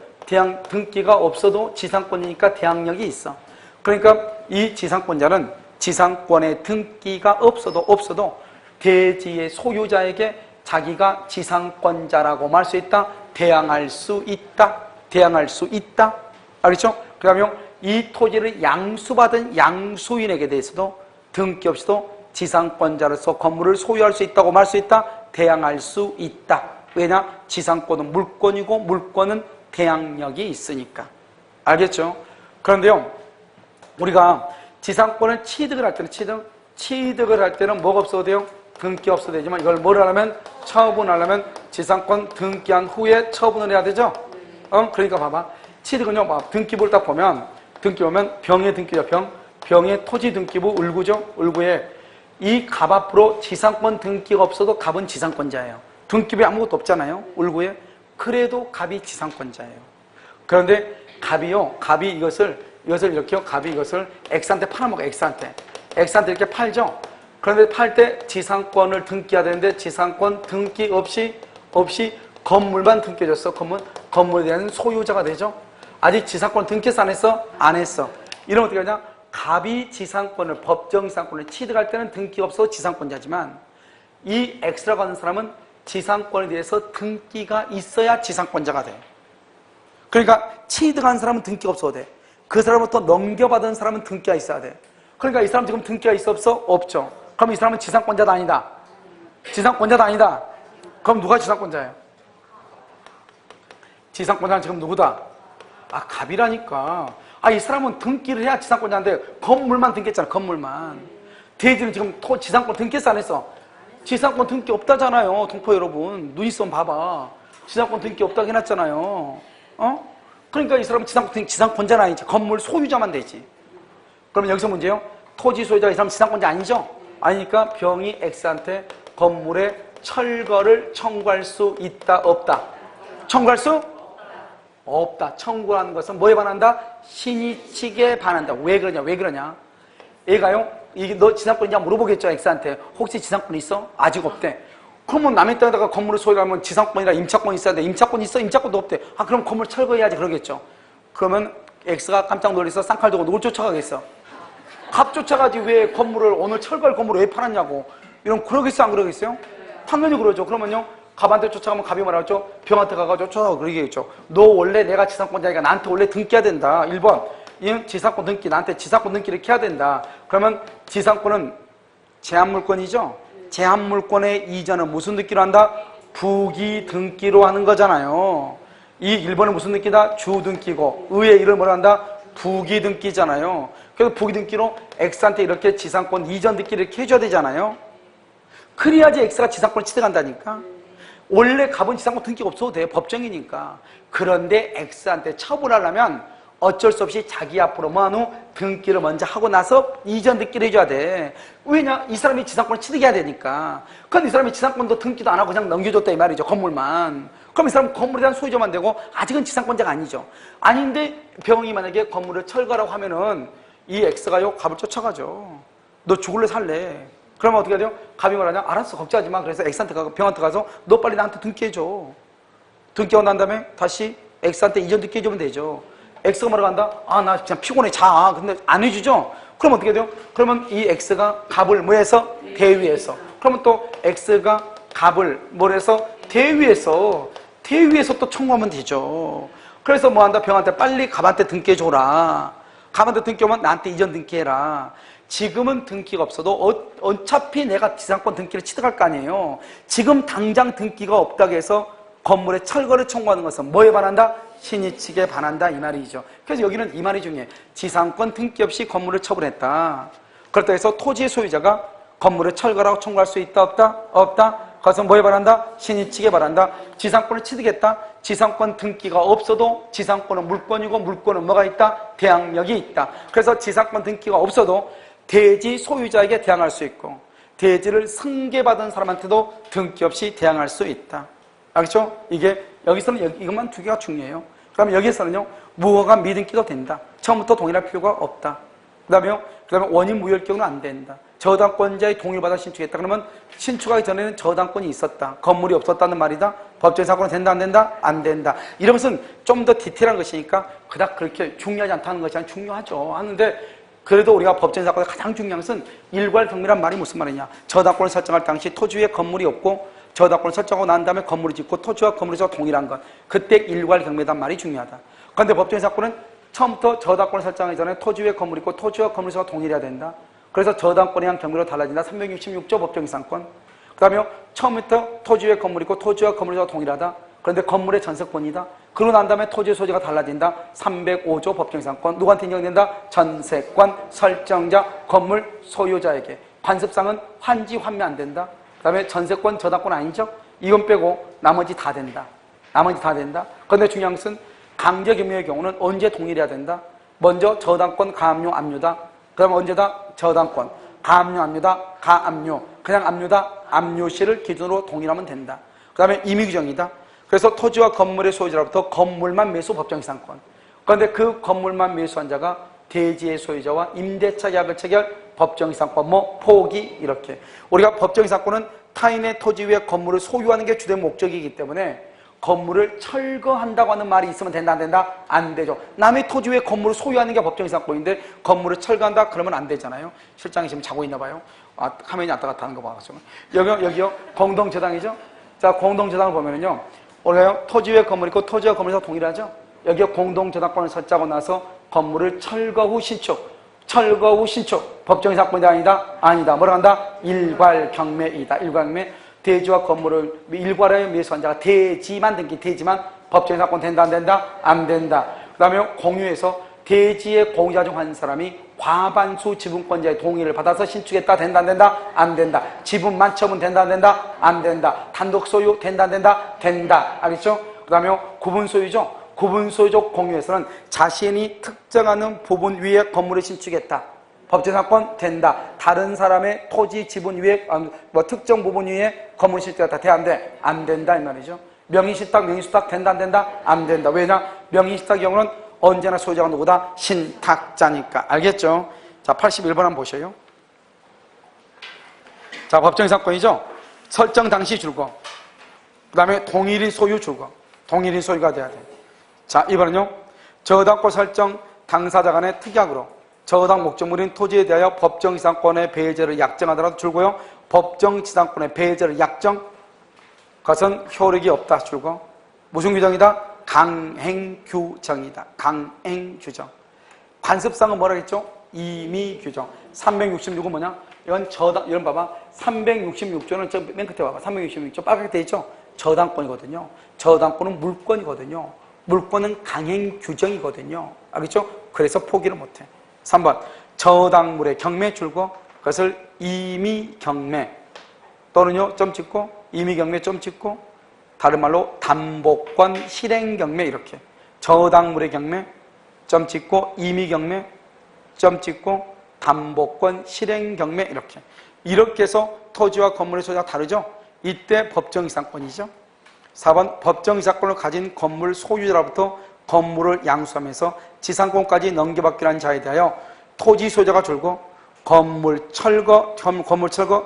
등기가 없어도 지상권이니까 대항력이 있어. 그러니까 이 지상권자는 지상권의 등기가 없어도 대지의 소유자에게 자기가 지상권자라고 말 수 있다? 대항할 수 있다? 대항할 수 있다. 알겠죠? 그 다음에 이 토지를 양수받은 양수인에게 대해서도 등기 없이도 지상권자로서 건물을 소유할 수 있다고 말할 수 있다. 대항할 수 있다. 왜냐? 지상권은 물권이고 물권은 대항력이 있으니까. 알겠죠? 그런데요, 우리가 지상권을 취득을 할 때는 취득을 할 때는 뭐가 없어도 돼요? 등기 없어도 되지만 이걸 뭘 하려면 처분하려면 지상권 등기한 후에 처분을 해야 되죠? 그러니까 봐봐. 취득은요, 등기부를 딱 보면 병의 등기죠. 병의 토지 등기부 을구죠. 을구에 이 갑 앞으로 지상권 등기가 없어도 갑은 지상권자예요. 등기부에 아무것도 없잖아요. 을구에. 그래도 갑이 지상권자예요. 그런데 갑이 이것을 이렇게요. 갑이 이것을 X한테 팔아먹어요. X한테 이렇게 팔죠. 그런데 팔 때 지상권을 등기해야 되는데 지상권 등기 없이 건물만 등기해줬어. 건물에 대한 소유자가 되죠. 아직 지상권 등기했어? 안 했어? 안 했어. 이러면 어떻게 하냐? 갑이 지상권을, 법정 지상권을 취득할 때는 등기가 없어 지상권자지만 이 X라고 하는 사람은 지상권에 대해서 등기가 있어야 지상권자가 돼. 그러니까 취득한 사람은 등기가 없어도 돼. 그 사람부터 넘겨받은 사람은 등기가 있어야 돼. 그러니까 이 사람 지금 등기가 있어 없어? 없죠. 그럼 이 사람은 지상권자다 아니다? 지상권자다 아니다? 그럼 누가 지상권자예요? 지상권자는 지금 누구다? 갑이라니까. 이 사람은 등기를 해야 지상권자인데 건물만 등기했잖아. 건물만. 대지는 지금 지상권 등기했어 안 했어? 지상권 등기 없다잖아요. 동포 여러분, 눈 있으면 봐봐. 지상권 등기 없다고 해놨잖아요. 그러니까 이 사람은 지상권자는 아니지. 건물 소유자만 되지. 그러면 여기서 문제요. 토지 소유자가 이 사람 지상권자 아니죠? 아니니까 병이 X한테 건물의 철거를 청구할 수 있다 없다? 청구할 수? 없다. 청구하는 것은 뭐에 반한다? 신의칙에 반한다. 왜 그러냐? 얘가요, 이게 너 지상권이냐 물어보겠죠, X한테. 혹시 지상권 있어? 아직 없대. 그러면 남의 땅에다가 건물을 소유하면 지상권이라 임차권이 있어야 돼. 임차권 있어? 임차권도 없대. 그럼 건물 철거해야지 그러겠죠. 그러면 X가 깜짝 놀라서 쌍칼 들고 누굴 쫓아가겠어? 갑 쫓아가지 왜 건물을, 오늘 철거할 건물을 왜 팔았냐고. 이런 그러겠어 안 그러겠어요? 당연히 그러죠. 그러면요, 갑한테 쫓아가면 갑이 뭐라고 했죠? 병한테 가가지고 쫓아가고 그러겠죠. 너 원래 내가 지상권자니까 나한테 원래 등기해야 된다. 1번 이 지상권 등기, 나한테 지상권 등기를 이렇게 해야 된다. 그러면 지상권은 제한물권이죠. 제한물권의 이전은 무슨 등기로 한다? 부기 등기로 하는 거잖아요. 이 1번은 무슨 등기다? 주등기고 의의 이름을 뭐라 한다? 부기 등기잖아요. 그래서 부기 등기로 X한테 이렇게 지상권 이전 등기를 이렇게 해줘야 되잖아요. 그래야지 X가 지상권을 취득한다니까. 원래 갑은 지상권 등기가 없어도 돼. 법정이니까. 그런데 X한테 처분하려면 어쩔 수 없이 자기 앞으로 뭐한 후 등기를 먼저 하고 나서 이전 등기를 해줘야 돼. 왜냐? 이 사람이 지상권을 취득해야 되니까. 그런데 이 사람이 지상권도 등기도 안 하고 그냥 넘겨줬다 이 말이죠. 건물만. 그럼 이 사람은 건물에 대한 소유자만 되고 아직은 지상권자가 아니죠. 아닌데 병이 만약에 건물을 철거라고 하면은 이 X가요 갑을 쫓아가죠. 너 죽을래 살래? 그러면 어떻게 해야 돼요? 갑이 말하냐? 알았어, 걱정하지 마. 그래서 X한테 가고 병한테 가서 너 빨리 나한테 등기해줘. 등기하고 난 다음에 다시 X한테 이전 등기해주면 되죠. X가 뭐라고 한다? 나 그냥 피곤해, 자. 근데 안 해주죠? 그럼 어떻게 돼요? 그러면 이 X가 갑을 뭐해서? 대위해서. 그러면 또 X가 갑을 뭐해서? 대위해서 또 청구하면 되죠. 그래서 뭐 한다? 병한테 빨리 갑한테 등기해줘라. 갑한테 등기하면 나한테 이전 등기해라. 지금은 등기가 없어도 어차피 내가 지상권 등기를 취득할 거 아니에요. 지금 당장 등기가 없다고 해서 건물의 철거를 청구하는 것은 뭐에 반한다? 신의칙에 반한다 이 말이죠. 그래서 여기는 이 말이 중요해. 지상권 등기 없이 건물을 처분했다. 그렇다고 해서 토지 소유자가 건물을 철거라고 청구할 수 있다 없다? 없다. 그것은 뭐에 반한다? 신의칙에 반한다. 지상권을 취득했다. 지상권 등기가 없어도 지상권은 물권이고 물권은 뭐가 있다? 대항력이 있다. 그래서 지상권 등기가 없어도 대지 소유자에게 대항할 수 있고 대지를 승계받은 사람한테도 등기 없이 대항할 수 있다. 알겠죠? 이게 여기서는 이것만 두 개가 중요해요. 그다음에 여기에서는요, 무허가 미등기도 된다. 처음부터 동일할 필요가 없다. 그다음에 원인 무효일 경우는 안 된다. 저당권자의 동의를 받아 신축했다. 그러면 신축하기 전에는 저당권이 있었다. 건물이 없었다는 말이다. 법적인 사고는 된다 안 된다? 안 된다. 이런 것은 좀 더 디테일한 것이니까 그닥 그렇게 중요하지 않다는 것이 아니라 중요하죠. 하는데 그래도 우리가 법적인 사건에서 가장 중요한 것은 일괄 경미란 말이 무슨 말이냐. 저당권을 설정할 당시 토지 위에 건물이 없고 저당권을 설정하고 난 다음에 건물을 짓고 토지와 건물에서 동일한 것. 그때 일괄경매단 말이 중요하다. 그런데 법정의 사건은 처음부터 저당권을 설정하기 전에 토지 위에 건물이 있고 토지와 건물에서 동일해야 된다. 그래서 저당권이랑 경매로 달라진다. 366조 법정이상권. 그 다음에 처음부터 토지 위에 건물이 있고 토지와 건물에서 동일하다. 그런데 건물의 전세권이다. 그러고 난 다음에 토지의 소재가 달라진다. 305조 법정이상권. 누구한테 인정된다? 전세권, 설정자, 건물 소유자에게. 관습상은 환지, 환매 안 된다. 그 다음에 전세권, 저당권 아니죠? 이건 빼고 나머지 다 된다. 나머지 다 된다. 그런데 중요한 것은 강제경매의 경우는 언제 동일해야 된다? 먼저 저당권, 가압류, 압류다. 그 다음에 언제다? 저당권, 가압류, 압류다. 가압류. 그냥 압류다. 압류시를 기준으로 동일하면 된다. 그 다음에 임의규정이다. 그래서 토지와 건물의 소유자로부터 건물만 매수 법정이상권. 그런데 그 건물만 매수한 자가 대지의 소유자와 임대차 계약을 체결 법정이상권, 뭐 포기 이렇게. 우리가 법정이상권은 타인의 토지 위에 건물을 소유하는 게 주된 목적이기 때문에 건물을 철거한다고 하는 말이 있으면 된다 안 된다? 안 되죠. 남의 토지 위에 건물을 소유하는 게 법정이상권인데 건물을 철거한다? 그러면 안 되잖아요. 실장이 지금 자고 있나 봐요. 아, 화면이 왔다 갔다 하는 거 봐가지고. 여기요 공동저당이죠. 자, 공동저당을 보면은요. 원래요 토지 위에 건물이 있고 토지와 건물에서 동일하죠. 여기에 공동저당권을 설정하고 나서 건물을 철거 후 신축. 법정이상권이 아니다? 아니다. 뭐라 한다? 일괄경매이다. 일괄경매. 대지와 건물을 일괄하여 매수한 자가 대지만 등기, 대지만 법정이상권 된다, 안 된다? 안 된다. 그 다음에 공유해서 대지의 공유자 중 한 사람이 과반수 지분권자의 동의를 받아서 신축했다, 된다, 안 된다? 안 된다. 지분만 처분 된다, 안 된다? 안 된다. 단독 소유 된다, 안 된다? 된다. 알겠죠? 그 다음에 구분 소유죠? 구분 소유적 공유에서는 자신이 특정하는 부분 위에 건물을 신축했다. 법정이상권 된다. 다른 사람의 토지 지분 위에 특정 부분 위에 건물 신축했다. 돼, 안 돼? 안 된다 이 말이죠. 명의신탁 된다, 안 된다? 안 된다. 왜냐? 명의신탁의 경우는 언제나 소유자가 누구다? 신탁자니까. 알겠죠? 자, 81번 한번 보셔요. 자, 법정이상권이죠? 설정 당시 줄거. 그 다음에 동일인 소유 줄거. 동일인 소유가 돼야 돼. 자, 이번은요. 저당권 설정 당사자 간의 특약으로 저당 목적물인 토지에 대하여 법정이상권의 배제를 약정하더라도 줄고요. 법정지상권의 배제를 약정. 그것은 효력이 없다 줄고. 무슨 규정이다? 강행규정이다. 강행규정. 관습상은 뭐라 했죠? 임의규정. 366은 뭐냐? 이건 저당, 이런 봐봐. 366조는 저 맨 끝에 봐봐. 366조 빨갛게 돼 있죠? 저당권이거든요. 저당권은 물권이거든요. 물권은 강행규정이거든요. 알겠죠? 그래서 포기를 못해. 3번. 저당물의 경매 줄고 그것을 임의경매 또는요, 점 찍고, 임의경매 점 찍고, 다른 말로 담보권 실행경매 이렇게. 저당물의 경매 점 찍고, 임의경매 점 찍고, 담보권 실행경매 이렇게. 이렇게 해서 토지와 건물의 소유가 다르죠? 이때 법정이상권이죠. 4번. 법정이상권을 가진 건물 소유자로부터 건물을 양수하면서 지상권까지 넘겨받기로 한 자에 대하여 토지 소유자가 줄고 건물 철거,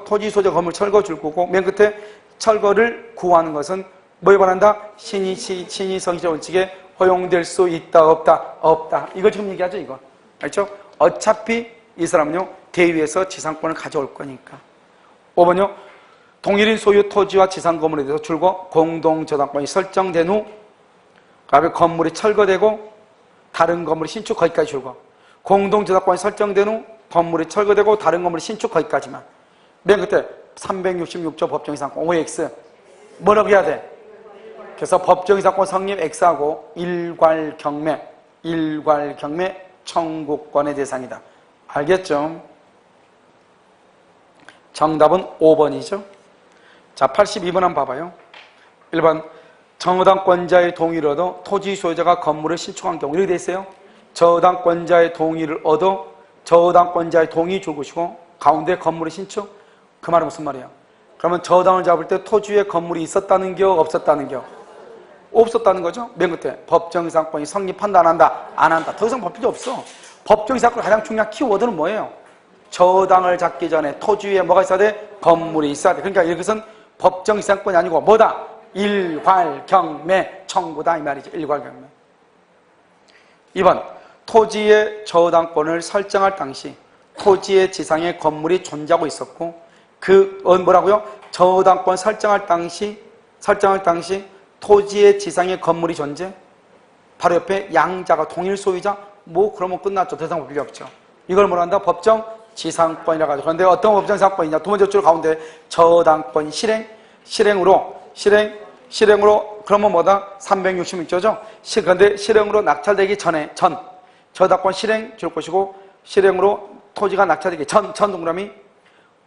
토지 소유자 건물 철거 줄 거고 맨 끝에 철거를 구하는 것은 뭐에 반한다? 신의성시적 원칙에 허용될 수 있다, 없다? 없다. 이거 지금 얘기하죠, 이거. 알죠? 어차피 이 사람은요, 대위에서 지상권을 가져올 거니까. 5번요. 동일인 소유 토지와 지상 건물에 대해서 줄고 공동저당권이 설정된 후 그다음에 건물이 철거되고 다른 건물이 신축 거기까지 줄고 공동저당권이 설정된 후 건물이 철거되고 다른 건물이 신축 거기까지만. 맨 끝에 366조 법정이상권 OX 뭐라고 해야 돼? 그래서 법정이상권 성립 X하고 일괄경매 청구권의 대상이다. 알겠죠? 정답은 5번이죠. 자, 82번 한번 봐봐요. 1번. 저당권자의 동의를 얻어 토지 소유자가 건물을 신축한 경우 이렇게 돼 있어요. 저당권자의 동의를 얻어 저당권자의 동의 줄 것이고 가운데 건물의 신축. 그 말은 무슨 말이에요? 그러면 저당을 잡을 때 토지 위에 건물이 있었다는 겨, 없었다는 겨? 없었다는 거죠. 맨 끝에 법정이상권이 성립한다, 안 한다? 안 한다. 더 이상 볼 필요 없어. 법정이상권 가장 중요한 키워드는 뭐예요? 저당을 잡기 전에 토지 위에 뭐가 있어야 돼? 건물이 있어야 돼. 그러니까 이것은 법정이상권이 아니고 뭐다? 일괄경매 청구다 이 말이죠. 일괄경매. 2번. 토지의 저당권을 설정할 당시 토지의 지상에 건물이 존재하고 있었고 그 뭐라고요? 저당권 설정할 당시 토지의 지상에 건물이 존재, 바로 옆에 양자가 동일 소유자, 뭐 그러면 끝났죠. 더 이상 볼 필요 없죠. 이걸 뭐라 한다? 법정 지상권이라고 하죠. 그런데 어떤 법정 지상권이냐? 두 번째 줄 가운데 저당권 실행으로 그러면 뭐다? 366조죠. 그런데 실행으로 낙찰되기 전에 저당권 실행 줄 것이고, 실행으로 토지가 낙찰되기 전 동그라미,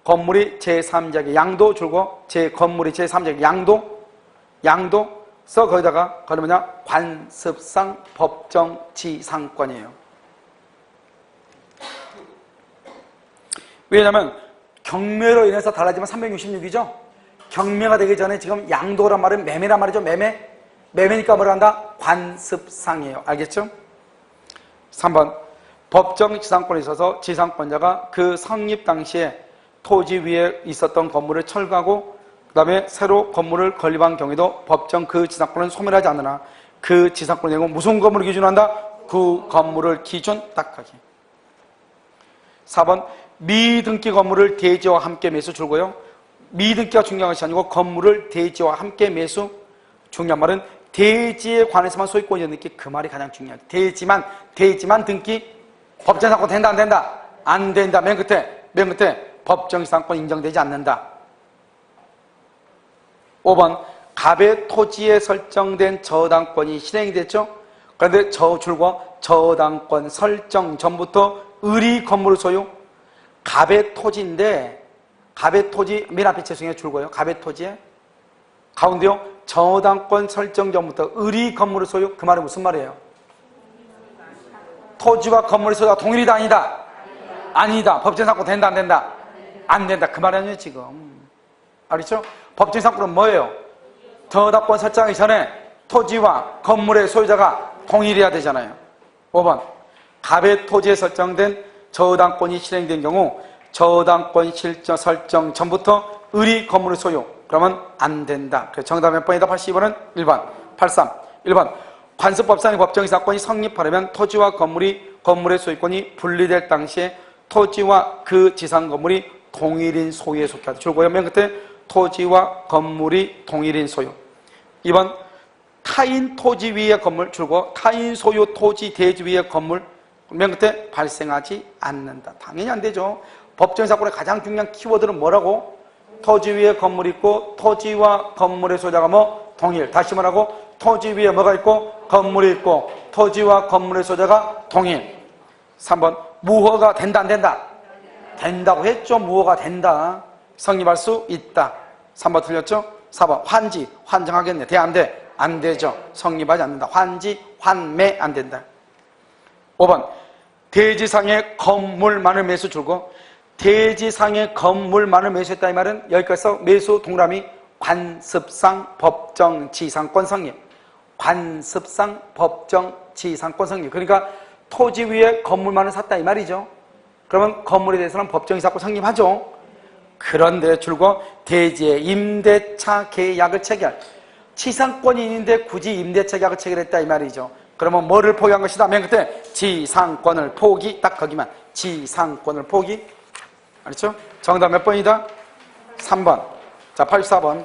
건물이 제3자에게 양도 줄고, 건물이 제3자에게 양도 써 거기다가 그러면요 관습상 법정 지상권이에요. 왜냐하면 경매로 인해서 달라지면 366이죠. 경매가 되기 전에 지금 양도란 말은 매매란 말이죠. 매매니까 뭐라 한다? 관습상이에요. 알겠죠? 3번 법정 지상권에 있어서 지상권자가 그 성립 당시에 토지 위에 있었던 건물을 철거하고 그 다음에 새로 건물을 건립한 경우에도 법정 그 지상권은 소멸하지 않으나 그 지상권의 경우 무슨 건물을 기준한다? 그 건물을 기준 딱 하기. 4번 미등기 건물을 대지와 함께 매수 줄고요. 미등기가 중요한 것이 아니고 건물을 대지와 함께 매수. 중요한 말은 대지에 관해서만 소유권이 있는 게 그 말이 가장 중요하죠. 대지만 등기 법정 지상권 된다 안 된다? 안 된다. 맨 끝에 법정 지상권 인정되지 않는다. 5번 갑의 토지에 설정된 저당권이 실행이 됐죠. 그런데 줄과 저당권 설정 전부터 을이 건물을 소유, 갑의 토지인데 갑의 토지 맨 앞에 죄송해요 줄고요. 갑의 토지에 가운데요 저당권 설정 전부터 을이 건물을 소유. 그 말은 무슨 말이에요? 토지와 건물의 소유가 동일이다 아니다? 아니다. 법정 지상권 된다 안 된다? 안 된다. 그 말 아니에요 지금. 알겠죠? 법정 지상권은 뭐예요? 저당권 설정하기 전에 토지와 건물의 소유자가 동일해야 되잖아요. 5번 갑의 토지에 설정된 저당권이 실행된 경우 저당권 설정 전부터 을이 건물을 소유. 그러면 안 된다. 그래서 정답 몇 번이다? 82번은 1번 1번 관습법상의 법정 지상권이 성립하려면 토지와 건물의 소유권이 분리될 당시에 토지와 그 지상 건물이 동일인 소유에 속하다. 줄고요. 맨 끝에 토지와 건물이 동일인 소유. 2번 타인 토지 위의 건물 줄고 타인 소유 토지 대지 위의 건물 맨 끝에 발생하지 않는다. 당연히 안 되죠. 법정 지상권의 가장 중요한 키워드는 뭐라고? 토지 위에 건물이 있고 토지와 건물의 소유자가 뭐? 동일. 다시 말하고 토지 위에 뭐가 있고 건물이 있고 토지와 건물의 소유자가 동일. 3번 무허가 된다 안 된다? 된다고 했죠. 무허가 된다. 성립할 수 있다. 3번 틀렸죠? 4번 환정하겠네. 돼 안 돼? 안 되죠. 성립하지 않는다. 환매 안 된다. 5번 대지상의 건물만을 매수 줄고 대지상의 건물만을 매수했다 이 말은 여기까지서 매수 동그라미 관습상 법정 지상권 성립. 관습상 법정 지상권 성립. 그러니까 토지 위에 건물만을 샀다 이 말이죠. 그러면 건물에 대해서는 법정 지상권 성립하죠. 그런데 줄고 대지의 임대차 계약을 체결. 지상권이 있는데 굳이 임대차 계약을 체결했다 이 말이죠. 그러면 뭐를 포기한 것이다? 맨 끝에 지상권을 포기. 딱 거기만 지상권을 포기. 알았죠? 정답 몇 번이다? 3번. 자 84번.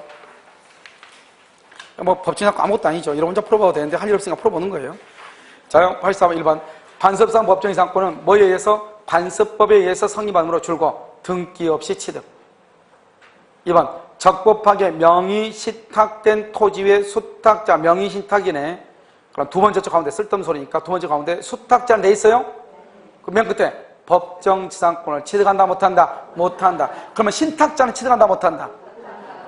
뭐 법정 지상권 아무것도 아니죠. 이런 혼자 풀어봐도 되는데 할 일 없으니까 풀어보는 거예요. 자 84번 1번 관습상 법정 지상권은 뭐에 의해서? 관습법에 의해서 성립함으로 줄고 등기 없이 취득. 2번 적법하게 명의 신탁된 토지 위에 수탁자. 명의 신탁이네. 그럼 두 번째 쪽 가운데 쓸데없는 소리니까 두 번째 가운데 수탁자는 돼 있어요? 그 맨 끝에 법정 지상권을 취득한다 못한다? 못한다. 그러면 신탁자는 취득한다 못한다?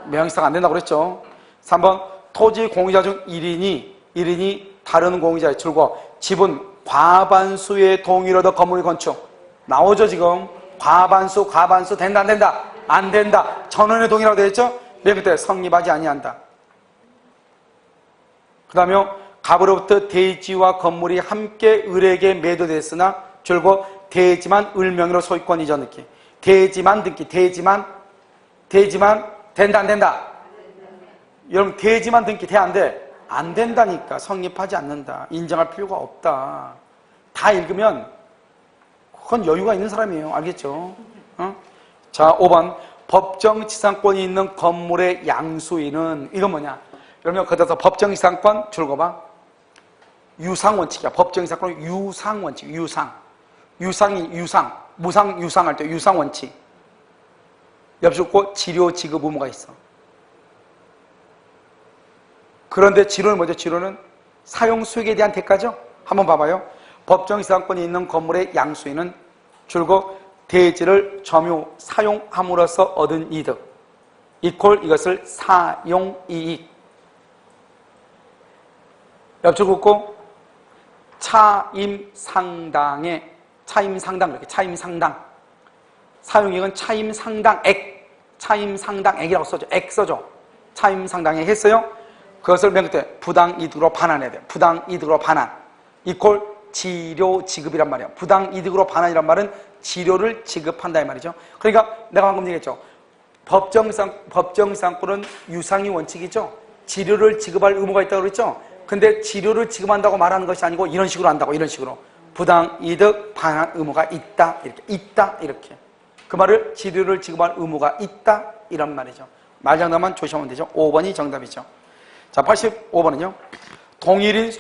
명의상 안 된다고 그랬죠. 3번 토지 공유자 중 1인이 다른 공유자에 줄고 지분 과반수의 동의를 얻어 건물을 건축. 나오죠 지금. 과반수 된다 안 된다? 안 된다. 전원의 동의라고 되어 있죠? 맨 끝에 성립하지 아니한다. 그 다음에 갑으로부터 대지와 건물이 함께 을에게 매도됐으나 줄고 대지만 을 명의로 소유권 이전 등기. 대지만 등기. 대지만 된다 안 된다? 여러분 대지만 등기 돼 안 돼? 안 된다니까. 성립하지 않는다. 인정할 필요가 없다. 다 읽으면 그건 여유가 있는 사람이에요. 알겠죠? 자 5번 법정지상권이 있는 건물의 양수인은 이건 뭐냐? 그러면 거기서 법정지상권 줄거봐. 유상원칙이야. 법정지상권은 유상원칙. 유상이 유상. 무상 유상할 때 유상원칙. 옆에 고 치료 지급 의무가 있어. 그런데 치료는 뭐죠? 치료는 사용 수익에 대한 대가죠. 한번 봐봐요. 법정지상권이 있는 건물의 양수인은 줄곧 대지를 점유 사용함으로써 얻은 이득 이퀄 이것을 사용이익. 옆줄 긋고 차임상당의 차임상당 이렇게 차임상당 사용이익은 차임상당액 차임상당액이라고 써줘. 액 써줘. 차임상당액 했어요. 그것을 맨 끝에 부당이득으로 반환해야 돼. 부당이득으로 반환 이퀄 치료 지급이란 말이야. 부당이득으로 반환이란 말은 치료를 지급한다 이 말이죠. 그러니까 내가 방금 얘기했죠. 법정지상권은 유상이 원칙이죠. 치료를 지급할 의무가 있다고 그랬죠. 근데 치료를 지급한다고 말하는 것이 아니고 이런 식으로 한다고. 이런 식으로 부당이득 반환 의무가 있다 이렇게. 있다 이렇게. 그 말을 치료를 지급할 의무가 있다 이런 말이죠. 말장난만 조심하면 되죠. 5번이 정답이죠. 자, 85번은요.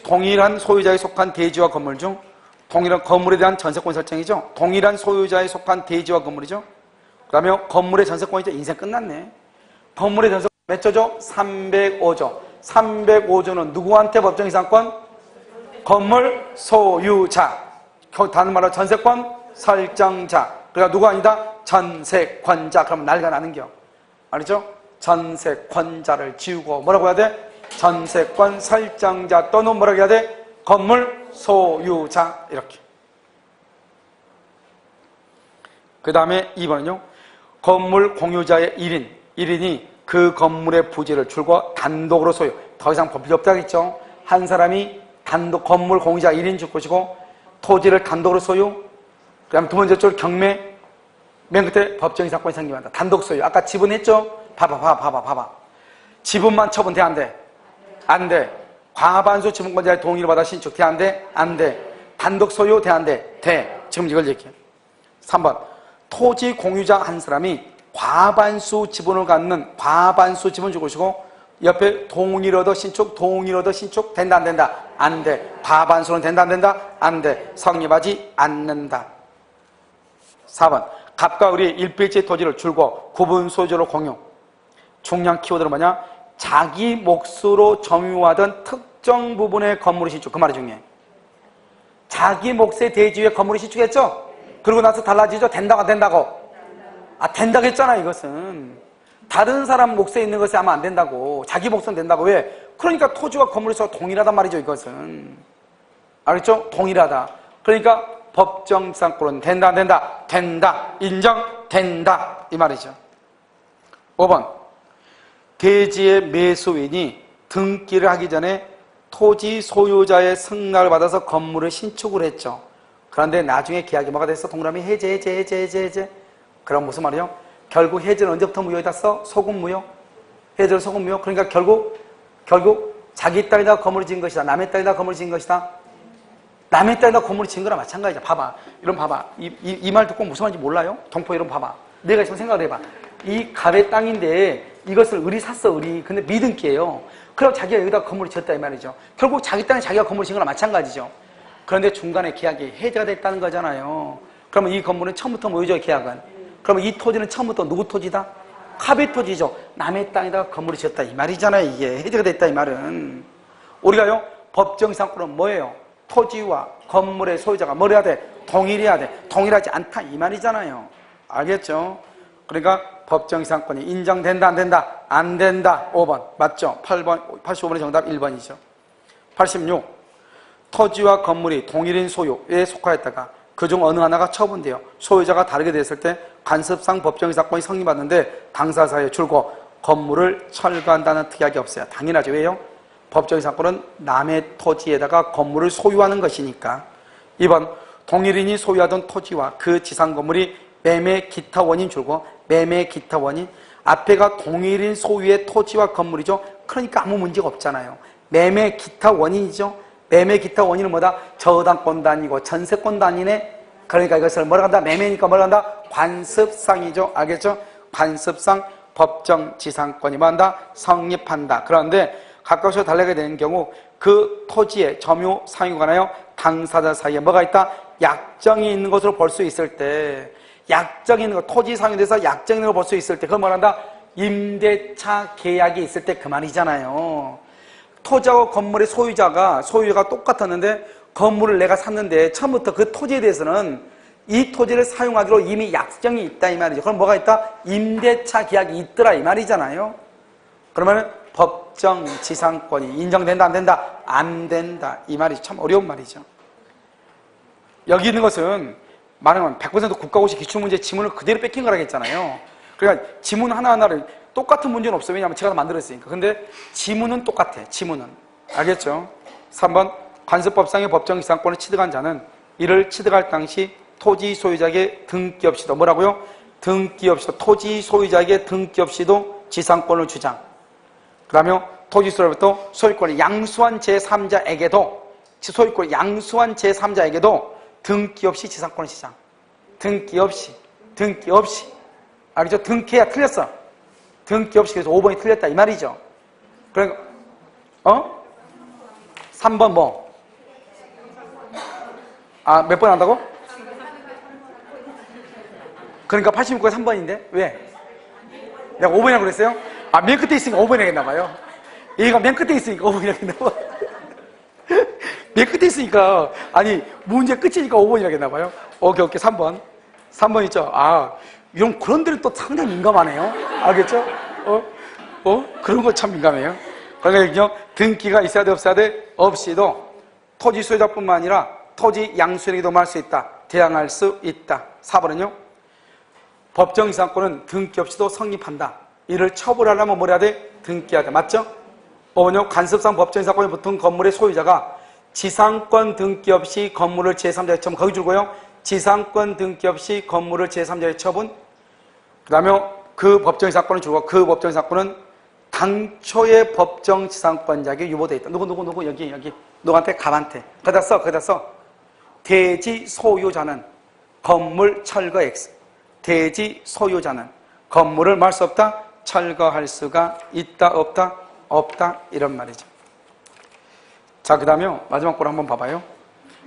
동일한 소유자에 속한 대지와 건물 중 동일한 건물에 대한 전세권 설정이죠. 동일한 소유자에 속한 대지와 건물이죠. 그 다음에 건물의 전세권이죠. 인생 끝났네. 건물의 전세권 몇 조죠? 305조. 305조는 누구한테 법정지상권? 건물 소유자. 다른 말로 전세권 설정자. 그러니까 누구 아니다? 전세권자. 그러면 난리가 나는겨. 알죠? 전세권자를 지우고 뭐라고 해야 돼? 전세권 설정자 또는 뭐라고 해야 돼? 건물 소유자 이렇게. 그 다음에 2번은요. 건물 공유자의 1인이 그 건물의 부지를 줄고 단독으로 소유. 더 이상 볼 필요 없다겠죠. 한 사람이 단독 건물 공유자 1인 줄 것이고 토지를 단독으로 소유. 그 다음에 두 번째 줄 경매. 맨 끝에 법정지상권이 생기면 단독 소유. 아까 지분 했죠? 봐봐. 지분만 처분 돼? 안 돼? 안 돼. 과반수 지분권자의 동의를 받아 신축 돼? 안 돼? 안 돼. 단독 소유 돼? 안 돼? 돼. 지금 이걸 얘기해. 3번. 토지 공유자 한 사람이 과반수 지분을 갖는 과반수 지분 줄 것이고 옆에 동의를 얻어 신축 된다 안 된다? 안 돼. 과반수는 된다 안 된다? 안 돼. 성립하지 않는다. 4번. 갑과 을이 일필지 토지를 줄고 구분 소유주로 공유. 중요한 키워드는 뭐냐? 자기 몫으로 점유하던 특정 부분의 건물을 신축. 그 말이 중요해. 자기 몫의 대지 위에 건물을 신축했죠? 그러고 나서 달라지죠? 된다고 안 된다고? 아, 된다고 했잖아 이것은. 다른 사람 몫에 있는 것이 하면 안 된다고. 자기 몫은 된다고. 왜? 그러니까 토지와 건물에서 동일하단 말이죠 이것은. 알겠죠? 동일하다. 그러니까 법정지상권은 된다 안 된다? 된다. 인정된다 이 말이죠. 5번. 대지의 매수인이 등기를 하기 전에 토지 소유자의 승낙을 받아서 건물을 신축을 했죠. 그런데 나중에 계약이 뭐가 됐어? 동그라미 해제. 그럼 무슨 말이요? 결국 해제는 언제부터 무효에다 써? 소급무효. 해제는 소급무효. 그러니까 결국 자기 땅에다 건물을 지은 것이다. 남의 땅에다 건물을 지은 것이다. 남의 땅에다 건물을 지은 거랑 마찬가지야. 봐봐. 이런 봐봐. 이 말 듣고 무슨 말인지 몰라요? 동포 이런 봐봐. 내가 지금 생각을 해봐. 이 갑의 땅인데 이것을 을이 샀어. 을이. 근데 미등기예요. 그럼 자기가 여기다 건물을 지었다 이 말이죠. 결국 자기 땅에 자기가 건물을 지은 거랑 마찬가지죠. 그런데 중간에 계약이 해제가 됐다는 거잖아요. 그러면 이 건물은 처음부터 뭐죠 계약은? 그러면 이 토지는 처음부터 누구 토지다? 갑의 토지죠. 남의 땅에다가 건물을 지었다 이 말이잖아요. 이게 해제가 됐다 이 말은. 우리가요 법정지상권은 뭐예요? 토지와 건물의 소유자가 뭘 해야 돼? 동일해야 돼. 동일하지 않다 이 말이잖아요. 알겠죠? 그러니까 법정지상권이 인정된다 안 된다? 안 된다. 5번 맞죠? 8번 85번의 정답 1번이죠. 86. 토지와 건물이 동일인 소유에 속하였다가 그중 어느 하나가 처분되어 소유자가 다르게 됐을 때 관습상 법정지상권이 성립받는데 당사자의 줄고 건물을 철거한다는 특약이 없어요. 당연하죠. 왜요? 법정지상권은 남의 토지에다가 건물을 소유하는 것이니까. 2번. 동일인이 소유하던 토지와 그 지상 건물이 매매 기타 원인 줄고 매매 기타 원인 앞에가 동일인 소유의 토지와 건물이죠. 그러니까 아무 문제가 없잖아요. 매매 기타 원인이죠. 매매 기타 원인은 뭐다? 저당권도 아니고 전세권도 아니네. 그러니까 이것을 뭐라 한다? 매매니까 뭐라 한다? 관습상이죠. 알겠죠? 관습상 법정지상권이 뭐한다? 성립한다. 그런데 가까워서 달라게 되는 경우 그 토지의 점유, 상유에 관하여 당사자 사이에 뭐가 있다? 약정이 있는 것으로 볼 수 있을 때, 약정이 있는 것, 토지 상유에 대해서 약정이 있는 걸 볼 수 있을 때, 그걸 뭐란다? 임대차 계약이 있을 때 그 말이잖아요. 토지하고 건물의 소유자가 똑같았는데 건물을 내가 샀는데 처음부터 그 토지에 대해서는 이 토지를 사용하기로 이미 약정이 있다 이 말이죠. 그럼 뭐가 있다? 임대차 계약이 있더라 이 말이잖아요. 그러면 법정지상권이 인정된다 안 된다? 안 된다 이 말이 참 어려운 말이죠. 여기 있는 것은 말하면 100% 국가고시 기출문제 지문을 그대로 뺏긴 거라고 했잖아요. 그러니까 지문 하나하나를 똑같은 문제는 없어요. 왜냐하면 제가 다 만들었으니까. 근데 지문은 똑같아. 지문은. 알겠죠? 3번 관습법상의 법정지상권을 취득한 자는 이를 취득할 당시 토지 소유자에게 등기 없이도 뭐라고요? 등기 없이도 토지 소유자에게 등기 없이도 지상권을 주장. 그 다음에 토지 소유자부터 소유권을 양수한 제3자에게도 소유권을 양수한 제3자에게도 등기 없이 지상권을 주장. 등기 없이. 알겠죠? 등기해야 틀렸어. 등기 없이. 그래서 5번이 틀렸다 이 말이죠. 그러니까 3번 뭐? 몇 번 한다고? 그러니까 86가 3번인데 왜? 내가 5번이라고 그랬어요? 맨 끝에 있으니까 5번이라고 했나봐요. 얘가 맨 끝에 있으니까 5번이라고 했나봐. 맨 끝에 있으니까 문제 끝이니까 5번이라고 했나봐요. 오케이 3번 있죠? 이런 그런 데는 또 상당히 민감하네요. 알겠죠? 그런 거 참 민감해요. 그러니까 등기가 있어야 돼 없어야 돼? 없이도 토지 소유자뿐만 아니라 토지 양수인에게도 말 수 있다. 대항할 수 있다. 4번은요? 법정지상권은 등기 없이도 성립한다. 이를 처벌하려면 뭘 해야 돼? 등기해야 돼. 맞죠? 5번은요? 관습상 법정지상권에 붙은 건물의 소유자가 지상권 등기 없이 건물을 제3자의 처분 거기 줄고요. 지상권 등기 없이 건물을 제3자의 처분 그 다음에 그 법정지상권을 주고 그 법정지상권은 당초의 법정지상권자에게 유보되어 있다. 누구 여기 누구한테? 갑한테. 거기다 써. 대지 소유자는 건물 철거 X. 대지 소유자는 건물을 말 수 없다? 철거할 수가 있다 없다? 없다 이런 말이죠. 자, 그 다음에 마지막 거를 한번 봐봐요.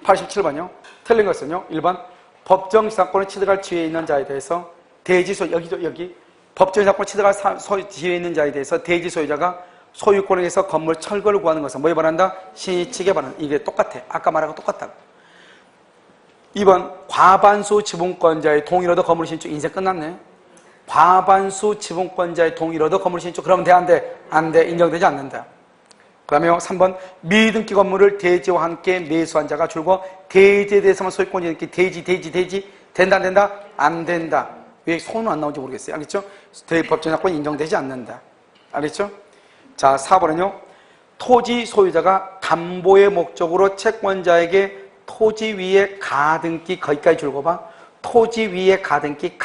87번이요. 틀린 것은요. 1번 법정지상권을 취득할 지위에 있는 자에 대해서 대지 소유, 여기 법정지상권을 취득할 지위에 있는 자에 대해서 대지 소유자가 소유권에 의해서 건물 철거를 구하는 것은 뭐에 반한다? 신의칙에 반한다. 이게 똑같아. 아까 말하고 똑같다고. 2번 과반수 지분권자의 동의를 얻어 건물 신축. 인생 끝났네. 과반수 지분권자의 동의를 얻어 건물 신축. 그러면 돼 안 돼? 안 돼. 인정되지 않는다. 그 다음에 3번 미등기 건물을 대지와 함께 매수한 자가 줄고 대지에 대해서만 소유권이 있기 대지 된다 안 된다? 안 된다. 왜 손은 안 나오는지 모르겠어요. 알겠죠? 법정지상권이 인정되지 않는다. 알겠죠? 자, 4번은요. 토지 소유자가 담보의 목적으로 채권자에게 토지 위에 가등기 거기까지 줄고 봐. 토지 위에 가등기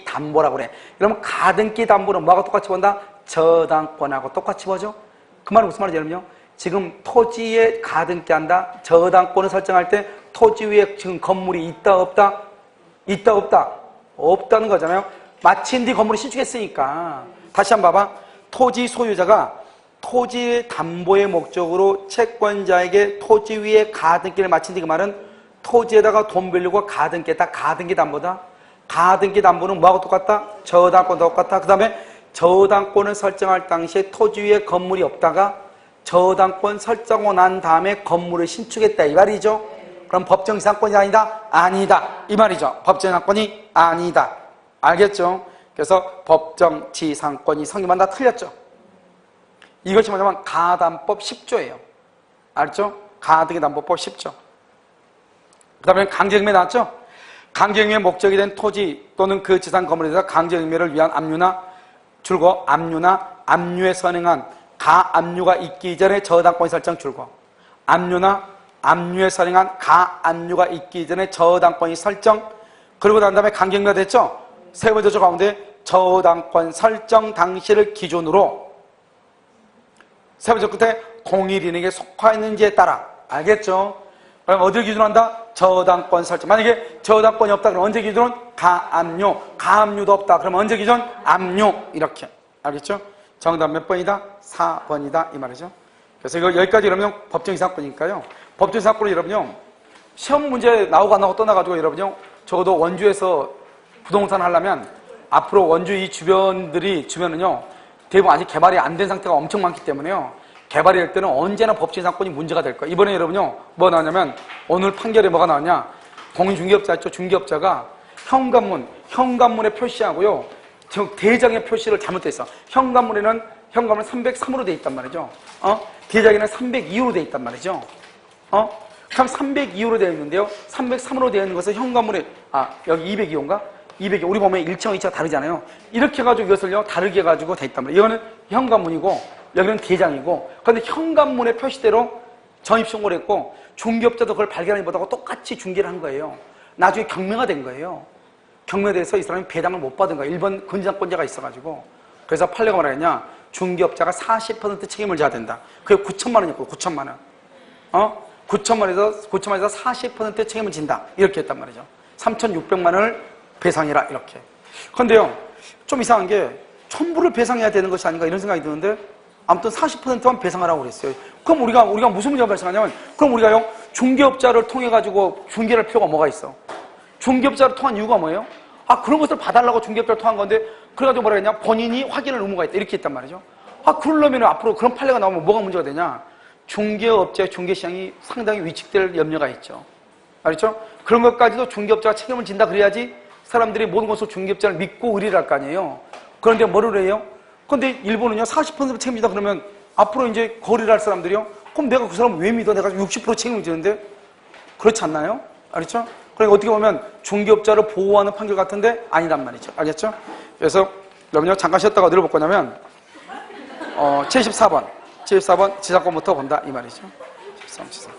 담보라고 그래. 그러면 가등기 담보는 뭐하고 똑같이 본다? 저당권하고 똑같이 보죠? 그 말은 무슨 말이죠? 여러분요? 지금 토지에 가등기 한다? 저당권을 설정할 때 토지 위에 지금 건물이 있다 없다? 있다 없다? 없다는 거잖아요. 마친 뒤 건물을 신축했으니까. 다시 한번 봐봐. 토지 소유자가 토지의 담보의 목적으로 채권자에게 토지 위에 가등기를 마친 뒤 그 말은 토지에다가 돈 빌리고 가등기 했다. 가등기 담보다. 가등기 담보는 뭐하고 똑같다? 저당권도 똑같다. 그 다음에 저당권을 설정할 당시에 토지 위에 건물이 없다가 저당권 설정하고 난 다음에 건물을 신축했다 이 말이죠. 그럼 법정지상권이 아니다? 아니다 이 말이죠. 법정지상권이 아니다. 알겠죠? 그래서 법정지상권이 성립한다 틀렸죠. 이것이 뭐냐면 가담법 10조예요. 알죠? 가등기담보법 10조. 그 다음에 강제경매 나왔죠? 강제경매의 목적이 된 토지 또는 그 지상 건물에 대해서 강제경매를 위한 압류나 줄고 압류에 선행한 가압류가 있기 이전에 저당권 설정 줄고 압류에 선행한 가압류가 있기 이전에 저당권이 설정 그리고 난 다음에 강제경매가 됐죠? 세 번째 조 가운데 저당권 설정 당시를 기준으로 세 번째 끝에 동일인에게 속하였는지에 따라 알겠죠? 그럼 어디를 기준으로 한다? 저당권 설정. 만약에 저당권이 없다 그러면 언제 기준으로? 가압류. 가압류도 없다 그러면 언제 기준? 압류. 이렇게. 알겠죠? 정답 몇 번이다? 4번이다 이 말이죠. 그래서 이거 여기까지 여러분요 법정이상권이니까요. 법정이상권을 여러분요 시험 문제 나오고 안 나오고 떠나가지고 여러분요 적어도 원주에서 부동산 하려면 앞으로 원주 이 주변은요 대부분 아직 개발이 안 된 상태가 엄청 많기 때문에요. 개발이 될 때는 언제나 법정이상권이 문제가 될 거예요. 이번에 여러분요 뭐 나왔냐면 오늘 판결에 뭐가 나왔냐? 공인중개업자 있죠? 중개업자가 현관문에 표시하고요. 대장의 표시를 잘못했어. 현관문은 303으로 돼 있단 말이죠. 대장에는 302호로 돼 있단 말이죠. 그럼 302호로 되어 있는데요. 303으로 되어 있는 것은 현관문에 여기 202호인가? 202호. 우리 보면 1층과 2층가 다르잖아요. 이렇게 해가지고 이것을요 다르게 해가지고 돼 있단 말이에요. 이거는 현관문이고 여기는 대장이고. 그런데 현관문의 표시대로 전입신고를 했고 중개업자도 그걸 발견하지 못하고 똑같이 중개를 한 거예요. 나중에 경매가 된 거예요. 경매에 대해서 이 사람이 배당을 못 받은 거예요. 1번 근저당권자가 있어가지고. 그래서 판례가 뭐라 했냐? 중개업자가 40% 책임을 져야 된다. 그게 9천만 원이었고 9천만 원. 9천만 원에서 40% 책임을 진다. 이렇게 했단 말이죠. 3,600만 원을 배상해라. 이렇게. 그런데요, 좀 이상한 게 전부를 배상해야 되는 것이 아닌가 이런 생각이 드는데 아무튼 40%만 배상하라고 그랬어요. 그럼 우리가 무슨 문제가 발생하냐면 그럼 우리가요, 중개업자를 통해가지고 중개를 할 필요가 뭐가 있어? 중개업자를 통한 이유가 뭐예요? 그런 것을 봐달라고 중개업자를 통한 건데 그래가지고 뭐라 했냐? 본인이 확인할 의무가 있다. 이렇게 했단 말이죠. 그러려면 앞으로 그런 판례가 나오면 뭐가 문제가 되냐? 중개업자의 중개시장이 상당히 위축될 염려가 있죠. 알겠죠? 그런 것까지도 중개업자가 책임을 진다 그래야지 사람들이 모든 것을 중개업자를 믿고 의뢰를 할 거 아니에요. 그런데 뭐를 해요? 근데 일본은요 40% 책임진다 그러면 앞으로 이제 거래를 할 사람들이요? 그럼 내가 그 사람을 왜 믿어? 내가 60% 책임을 지는데? 그렇지 않나요? 알겠죠? 그러니까 어떻게 보면 중개업자를 보호하는 판결 같은데 아니란 말이죠. 알겠죠? 그래서 여러분요 잠깐 쉬었다가 어디로 볼 거냐면 74번 지상권부터 본다 이 말이죠. 73, 74.